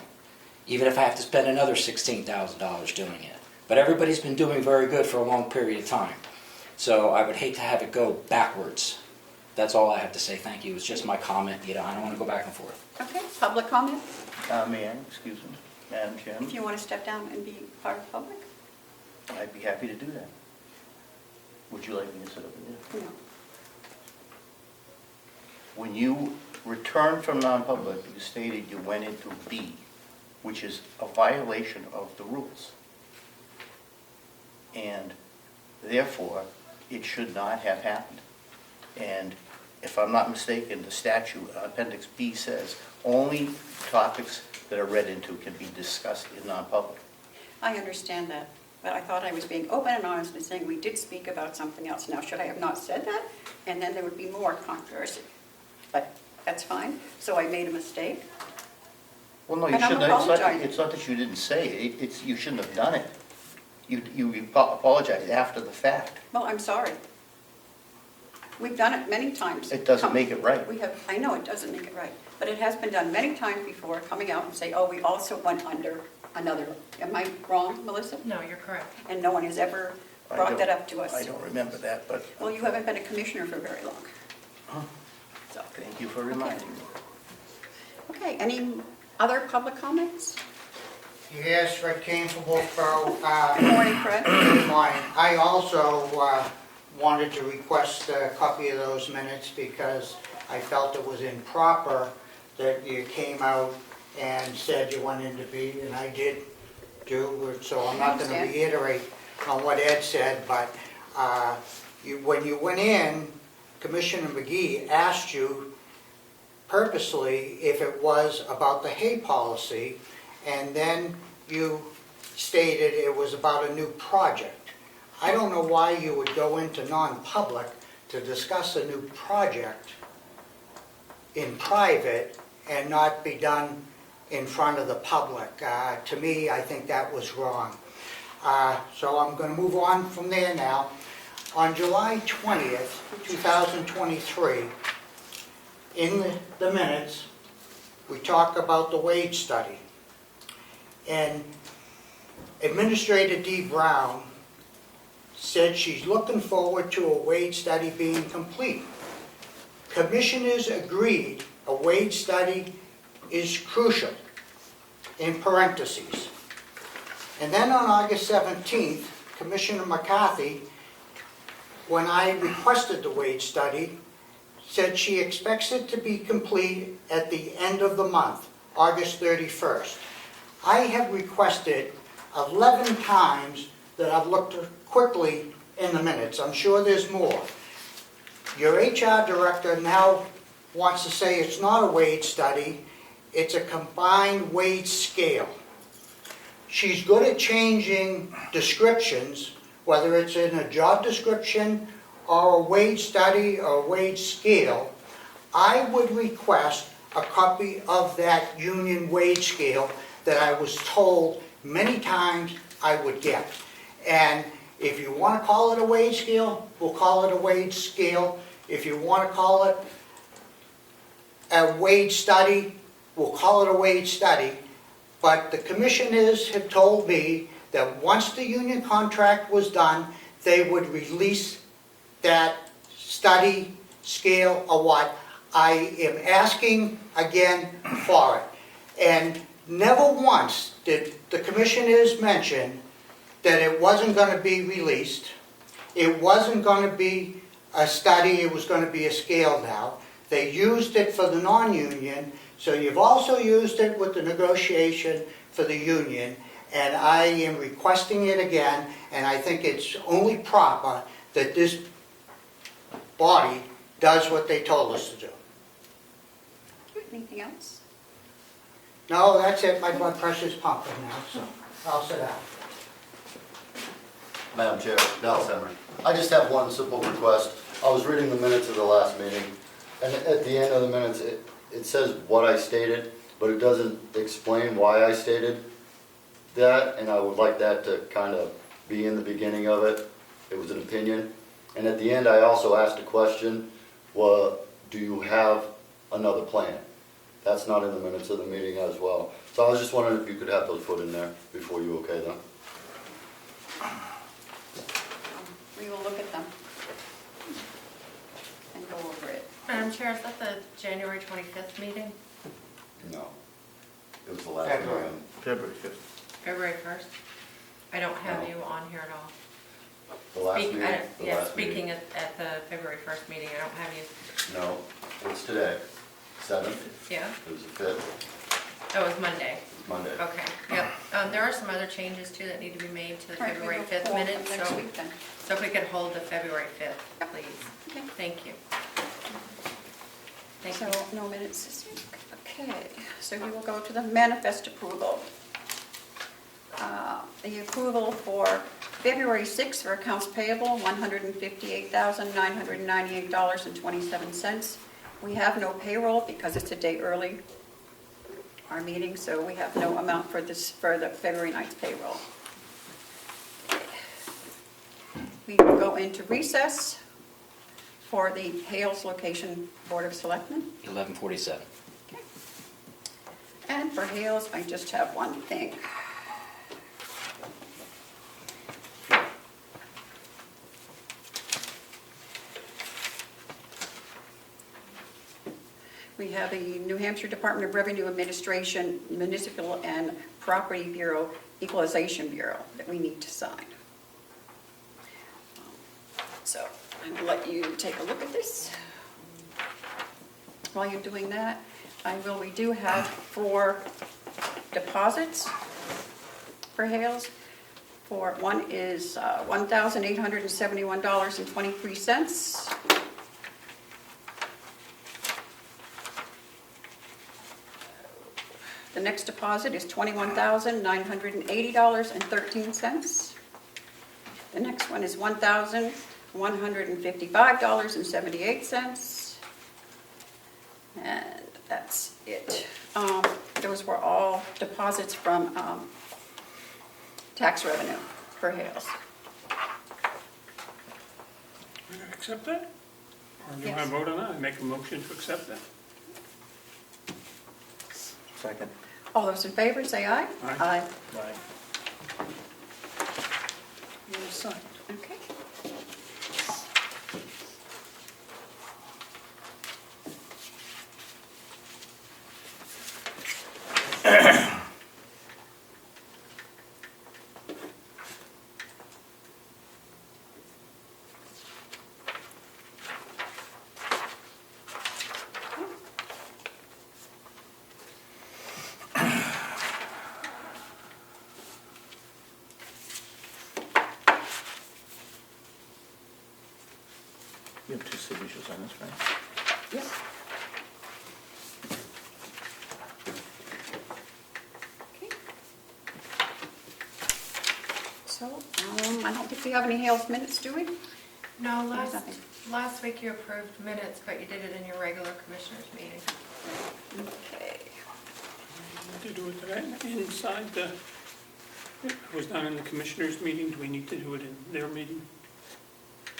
even if I have to spend another $16,000 doing it. But everybody's been doing very good for a long period of time. So I would hate to have it go backwards. That's all I have to say. Thank you. It's just my comment. I don't want to go back and forth. Okay, public comment? May I, excuse me, Madam Chairman? If you want to step down and be part of the public? I'd be happy to do that. Would you like me to sit over there? No. When you returned from non-public, you stated you went into B, which is a violation of the rules. And therefore, it should not have happened. And if I'm not mistaken, the statute, Appendix B says, only topics that are read into can be discussed in non-public. I understand that, but I thought I was being open and honest and saying we did speak about something else. Now, should I have not said that? And then there would be more controversy. But that's fine. So I made a mistake. Well, no, you And I'm shouldn't. It's not, apologizing. it's not that you didn't say it. It's, you shouldn't have done it. You apologized after the fact. Well, I'm sorry. We've done it many times. It doesn't make it right. We have, I know it doesn't make it right, but it has been done many times before, coming out and say, oh, we also went under another. Am I wrong, Melissa? No, you're correct. And no one has ever I brought don't- that up to us. I don't remember that, but Well, you haven't been a commissioner for very long. So, thank you for reminding me. okay, any other public comments? Yes, Fred Kane from Wolfboro. Good morning, Fred. Good morning. I also wanted to request a copy of those minutes because I felt it was improper that you came out and said you went into B, and I did do, so I'm not going to reiterate on what Ed said, but when you went in, Commissioner McGee asked you purposely if it was about the hay policy, and then you stated it was about a new project. I don't know why you would go into non-public to discuss a new project in private and not be done in front of the public. To me, I think that was wrong. So I'm going to move on from there now. On July 20th, 2023, in the minutes, we talk about the wage study. And Administrator D. Brown said she's looking forward to a wage study being complete. Commissioners agreed a wage study is crucial, in parentheses. And then on August 17th, Commissioner McCarthy, when I requested the wage study, said she expects it to be complete at the end of the month, August 31st. I have requested 11 times that I've looked quickly in the minutes. I'm sure there's more. Your HR director now wants to say it's not a wage study, it's a combined wage scale. She's good at changing descriptions, whether it's in a job description or a wage study or a wage scale. I would request a copy of that union wage scale that I was told many times I would get. And if you want to call it a wage scale, we'll call it a wage scale. If you want to call it a wage study, we'll call it a wage study. But the commissioners have told me that once the union contract was done, they would release that study scale or what. I am asking again for it. And never once did the commissioners mention that it wasn't going to be released. It wasn't going to be a study, it was going to be a scale now. They used it for the non-union, so you've also used it with the negotiation for the union, and I am requesting it again, and I think it's only proper that this body does what they told us to do. Anything else? No, that's it, my blood pressure's pumping now, so I'll sit down. Madam Chair, Dallas Emery. I just have one simple request. I was reading the minutes of the last meeting, and at the end of the minutes, it says what I stated, but it doesn't explain why I stated that, and I would like that to kind of be in the beginning of it. It was an opinion. And at the end, I also asked a question, well, do you have another plan? That's not in the minutes of the meeting as well. So I was just wondering if you could have those put in there before you okay them. We will look at them and go over it. Madam Chair, is that the January 25th meeting? No. It was the last February. one. February 5th. February 1st? I don't have No. you on here at all. The last Speak- meeting? I- The Yeah, last speaking meeting. at the February 1st meeting, I don't have you. No, it's today, 7th. Yeah? It was the 5th, That was Monday. Monday. Okay, yep. There are some other changes too that need to be made to the All right, we February will 5th hold them minutes. next So week then. so if we could hold the February 5th, please. Okay. Thank you. Thank So, you. no minutes this week. Okay, so we will go to the manifest approval. The approval for February 6th for accounts payable, $158,998.27. We have no payroll because it's a day early, our meeting, so we have no amount for this, for the February 9th payroll. We will go into recess for the Hales Location Board of Selectmen. 11:47. And for Hales, I just have one thing. We have a New Hampshire Department of Revenue Administration Municipal and Property Bureau Equalization Bureau that we need to sign. So I'm going to let you take a look at this. While you're doing that, we do have 4 deposits for Hales. One is $1,871.23. The next deposit is $21,980.13. The next one is $1,155.78. And that's it. Those were all deposits from tax revenue for Hales. We're gonna accept that? Or do you want Yes. to vote on that? I make a motion to accept that. Second. All those in favor, say aye. Aye. Right. You're signed. Okay. You have 2 signatures on this, right? Yes. Okay. So, I don't think we have any Hales minutes, do we? No, There's nothing. last week you approved minutes, but you did it in your regular commissioners meeting. Okay. To do it today, inside the, it was done in the commissioners' meeting, do we need to do it in their meeting?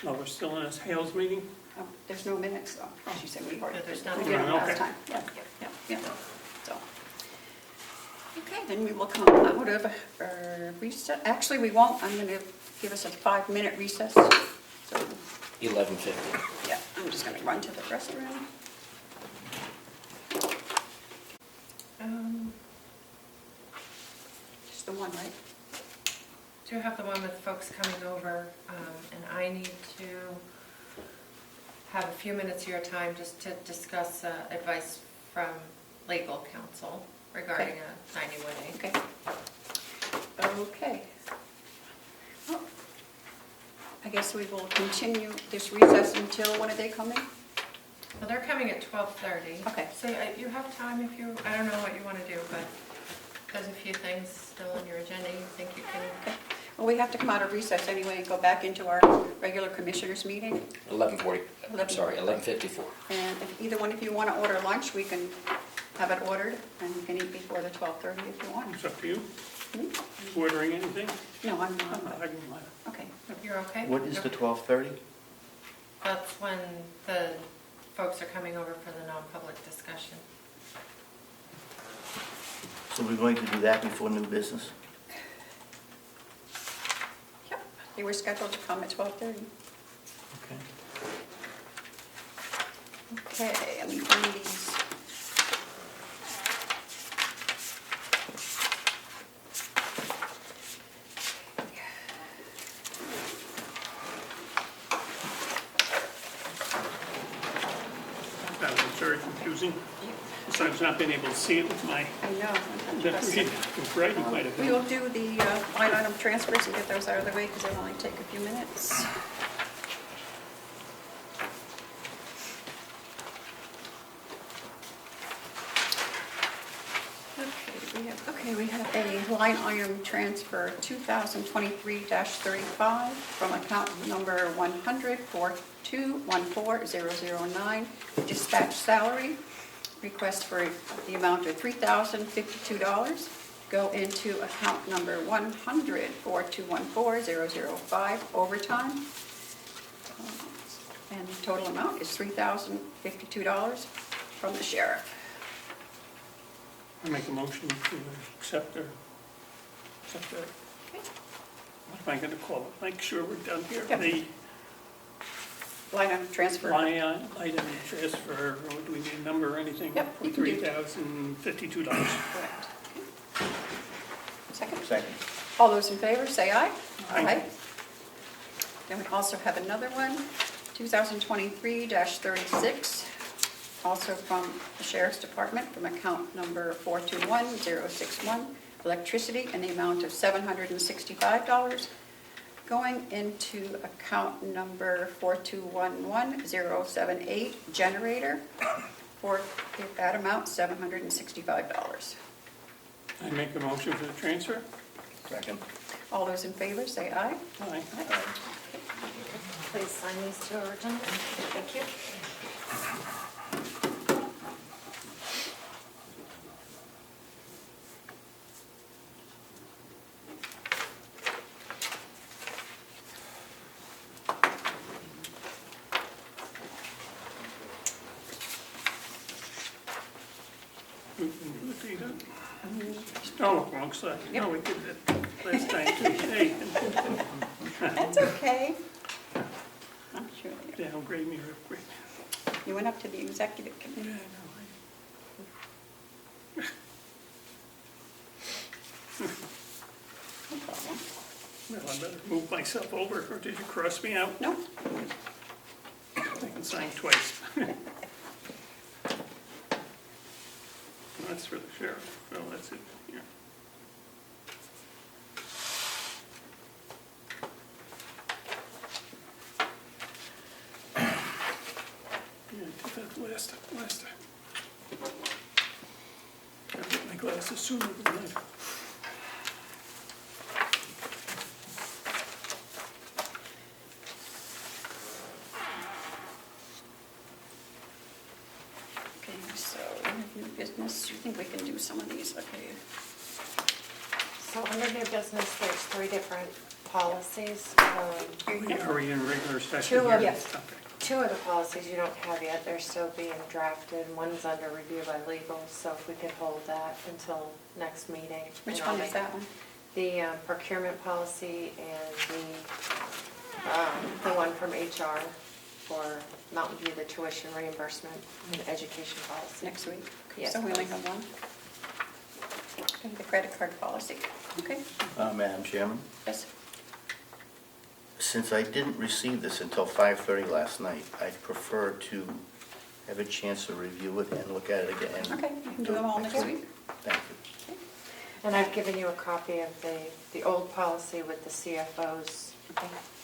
No, we're still in a Hales meeting? Oh, there's no minutes though. She said we already No, there's did. nothing. We did it Okay. last time. Yeah, yeah. So, okay, then we will come out of recess. Actually, we won't. I'm going to give us a 5-minute recess. So, 11:50. yeah, I'm just going to run to the restroom. Just the one, right? Do you have the one with folks coming over, and I need to have a few minutes of your time just to discuss advice from legal counsel regarding Okay. a 91A. Okay. Okay. Well, I guess we will continue this recess until, when are they coming? Well, they're coming at 12:30. Okay. So you have time if you, I don't know what you want to do, but there's a few things still on your agenda you think you can. Okay. Well, we have to come out of recess anyway and go back into our regular commissioners meeting. 11:40. I'm sorry, 11:54. And if either one of you want to order lunch, we can have it ordered, and you can eat before the 12:30 if you want. It's up to you. Hmm? You ordering anything? No, I'm not. I don't mind. Okay. You're okay? What is the Okay. 12:30? That's when the folks are coming over for the non-public discussion. So we're going to do that before new business? Yep. They were scheduled to come at 12:30. Okay. Okay, let me find these. That was very confusing. Besides not being able to see it with my I know. left read, with writing might have We been. will do the line item transfers and get those out of the way because it'll only take a few minutes. Okay, we have a line item transfer 2023-35 from account number 100-4214-009, dispatch salary, request for the amount of $3,052, go into account number 100-4214-005, overtime. And the total amount is $3,052 from the sheriff. I make a motion to accept the, what am I gonna call it? Make sure we're done here. Yep. The Line item transfer. line item transfer, or do we need a number or anything? Yep, For you can do. $3,052. Correct. Okay. Second? Second. All those in favor, say aye. Aye. Then we also have another one, 2023-36, also from the Sheriff's Department, from account number 421061, electricity in the amount of $765, going into account number 4211078, generator, for that amount, $765. I make a motion for the transfer. Second. All those in favor, say aye. Aye. Please sign these two originals. Thank you. Oh, wrong side. No, we did that last time too. Hey, That's okay. I'm sure downgrade me real quick. you went up to the executive committee. Yeah, I know. No problem. Well, I better move myself over, or did you cross me out? No? I can sign twice. That's for the sheriff. Well, that's it, yeah. Yeah, I did that last time. Gotta get my glasses sooner than later. Okay, so we have new business. You think we can do some of these? Okay. So under new business, there's 3 different policies. Are we in regular session? Two here? of- Yes. Okay. 2 of the policies you don't have yet, they're still being drafted. One's under review by legal, so if we could hold that until next meeting. Which And I'll one is make- that one? The procurement policy and the one from HR for Mountain View, the tuition reimbursement and education policy. Next week? Okay, Yes, so we only please. have one? Okay, the credit card policy. Okay, Madam Chairman, yes. since I didn't receive this until 5:30 last night, I'd prefer to have a chance to review it and look at it again. Okay, you can do them all next week. Thank you. And I've given you a copy of the old policy with the CFO's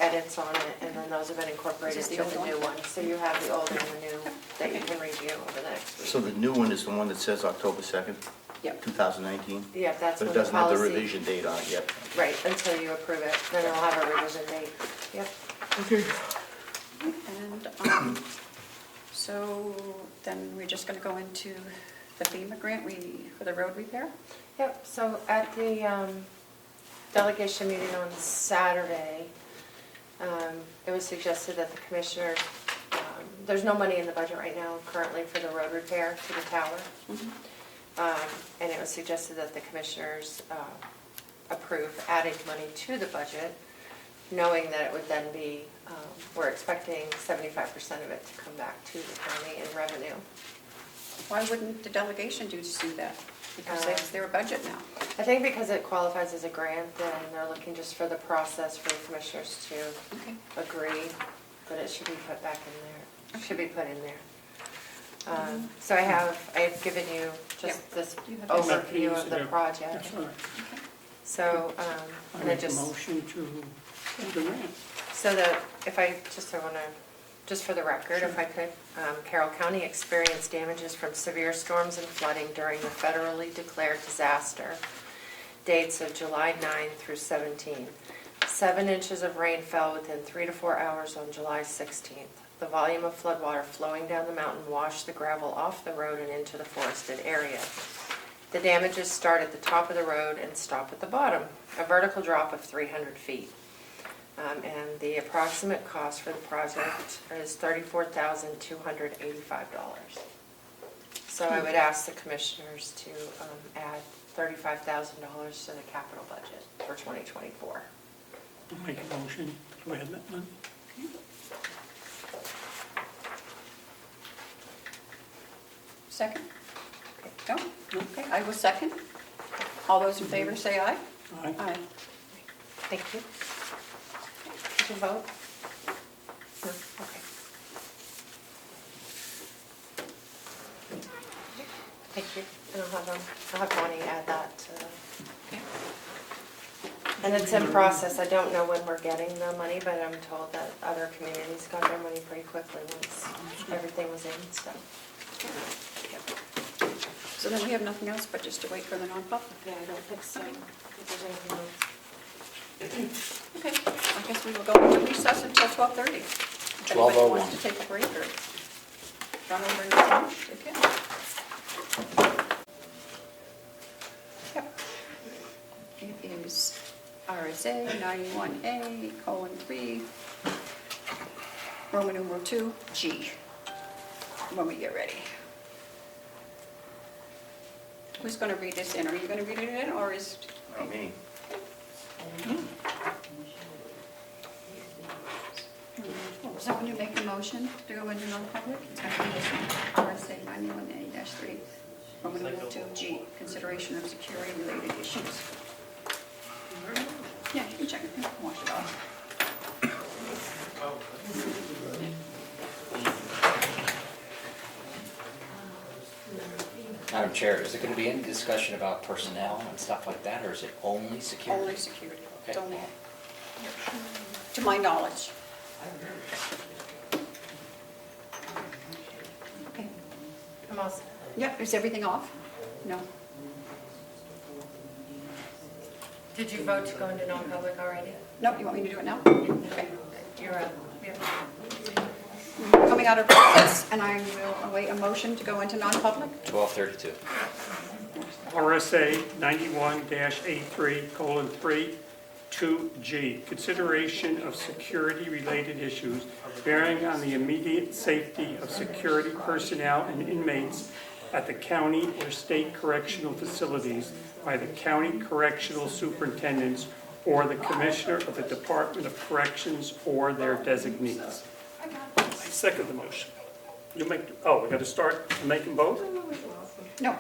edits on it, and then those have been incorporated This is to the the old new one? one. So you have the old and the new that you can review over the next week. So the new one is the one that says October 2nd, Yep. 2019? Yeah, that's But when it the doesn't have the policy. revision date on it yet. Right, until you approve it, then it'll have a revision date. Yep. And so then we're just going to go into the FEMA grant for the road repair? Yep, so at the delegation meeting on Saturday, it was suggested that the commissioners, there's no money in the budget right now currently for the road repair to the tower. And it was suggested that the commissioners approve adding money to the budget knowing that it would then be, we're expecting 75% of it to come back to the county in revenue. Why wouldn't the delegation do that? Because that's their budget now. I think because it qualifies as a grant, then they're looking just for the process for the commissioners to agree, but it should be put back in there. It should be put in there. So I've given you just this You have overview this. of the project. That's fine. So, I and I make a just, motion to the grant. so that, if I, I want to, just for the record, if I could, Carroll County experienced damages from severe storms and flooding during the federally declared disaster. Dates of July 9 through 17. 7 inches of rain fell within 3 to 4 hours on July 16th. The volume of floodwater flowing down the mountain washed the gravel off the road and into the forested area. The damages start at the top of the road and stop at the bottom, a vertical drop of 300 feet. And the approximate cost for the project is $34,285. So I would ask the commissioners to add $35,000 to the capital budget for 2024. I'll make a motion to add that money. Second? No? Okay, I will second. All those in favor say aye. Aye. Aye. Thank you. Did you vote? No? Okay. Thank you. And I'll have Bonnie add that to the... And it's in process. I don't know when we're getting the money, but I'm told that other communities got their money pretty quickly once everything was in, so. So then we have nothing else but just to wait for the non-public. Yeah, I don't think so. If there's anything else. Okay, I guess we will go into recess until 12:30. If anybody 12:01. wants to take a break or run over and get lunch, they can. Yep. It is RSA 91A:3, Roman numeral 2, G, when we get ready. Who's going to read this in? Are you going to read it in, or is... Not me. So when you make a motion to go into non-public, it's going to be this one, RSA 91A-3, Roman numeral 2G, consideration of security-related issues. Yeah, you can check it, wash it off. Madam Chair, is there going to be any discussion about personnel and stuff like that, or is it only security? Only security. It's Okay. only, to my knowledge. Okay. I'm all set. Yep, is everything off? No. Did you vote to go into non-public already? No, you want me to do it now? Okay. You're up. Yeah. Coming out of recess, and I will await a motion to go into non-public. 12:32. RSA 91-A3:3, 2G, consideration of security-related issues bearing on the immediate safety of security personnel and inmates at the county or state correctional facilities by the county correctional superintendents or the commissioner of the Department of Corrections or their designees. I second the motion. You make, oh, we got to start making both? No,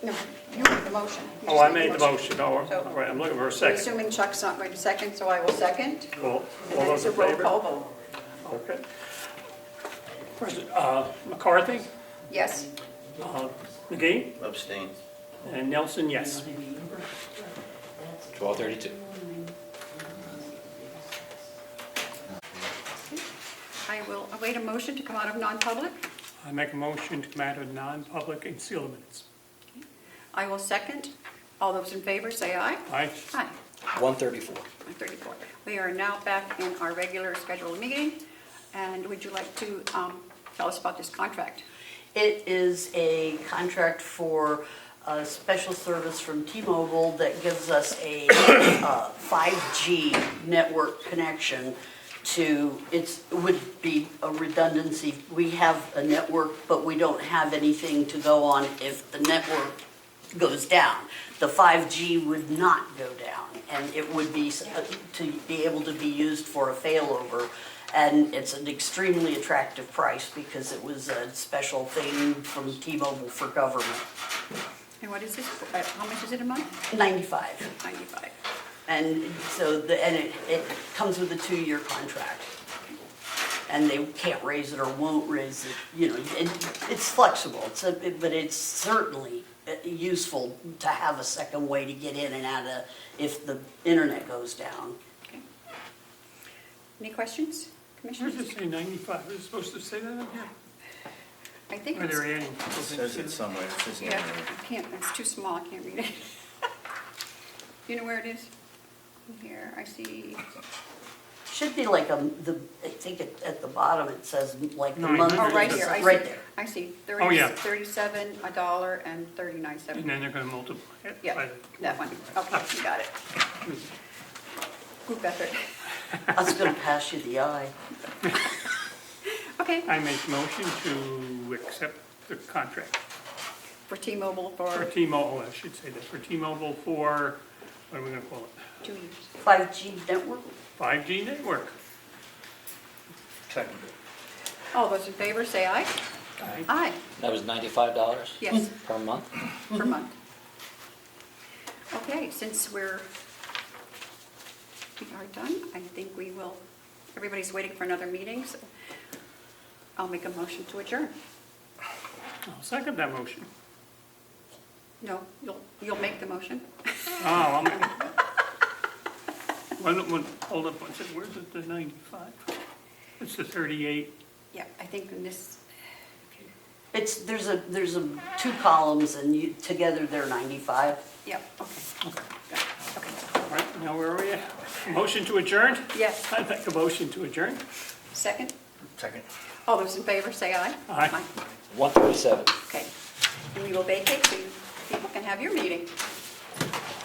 no, you made the motion. You Oh, just I made the motion. Oh, So- all right, I'm looking for a I'm second. assuming Chuck's not going to second, so I will second. All And then those it's a in roll favor? call vote. Okay. President McCarthy, Yes. McGee, Abstain. and Nelson, yes. 12:32. I will await a motion to come out of non-public. I make a motion to come out of non-public and seal the minutes. I will second. All those in favor, say aye. Aye. Aye. 1:34. 34. We are now back in our regular scheduled meeting. And would you like to tell us about this contract? It is a contract for a special service from T-Mobile that gives us a 5G network connection to, it would be a redundancy. We have a network, but we don't have anything to go on if the network goes down. The 5G would not go down, and it would be, to be able to be used for a failover. And it's an extremely attractive price because it was a special thing from T-Mobile for government. And what is this, how much is it a month? 95. 95. And so, it comes with a 2-year contract. And they can't raise it or won't raise it, you know, it's flexible, but it's certainly useful to have a second way to get in and out of if the internet goes down. Okay. Any questions, Where commissioners? does it say 95? Is it supposed to say that in here? I think Or it's, they're adding? It says it somewhere, it says yeah, annually. I can't, it's too small, I can't read it. You know where it is? Here, I see, Should be like I think at the bottom it says like the 900. monthly. oh, right here, I see. Right there. I see, Oh, yeah. 37, $1, and 39.7. And then they're gonna multiply it by Yeah, the... that one, okay, you got it. Group effort. I was gonna pass you the eye. Okay, I make motion to accept the contract for T-Mobile for for T-Mobile, I should say that, for T-Mobile for, what are we gonna call it? 2 years. 5G network? 5G network. Second. All those in favor, say aye. Aye. Aye, That was $95 yes, per month? per month. Okay, since we are done, I think we will, everybody's waiting for another meeting, so I'll make a motion to adjourn. I'll second that motion. No, you'll make the motion? Oh, I'll make it. Hold up, one second, where's it, the 95? It's the 38. Yeah, I think in this, There's 2 columns and together they're 95. yeah, okay. Got it. Okay. All right, now where are we at? Motion to adjourn? Yes, I make a motion to adjourn. second? Second. All those in favor, say aye. Aye. 137. Okay, and we will vacate so you people can have your meeting.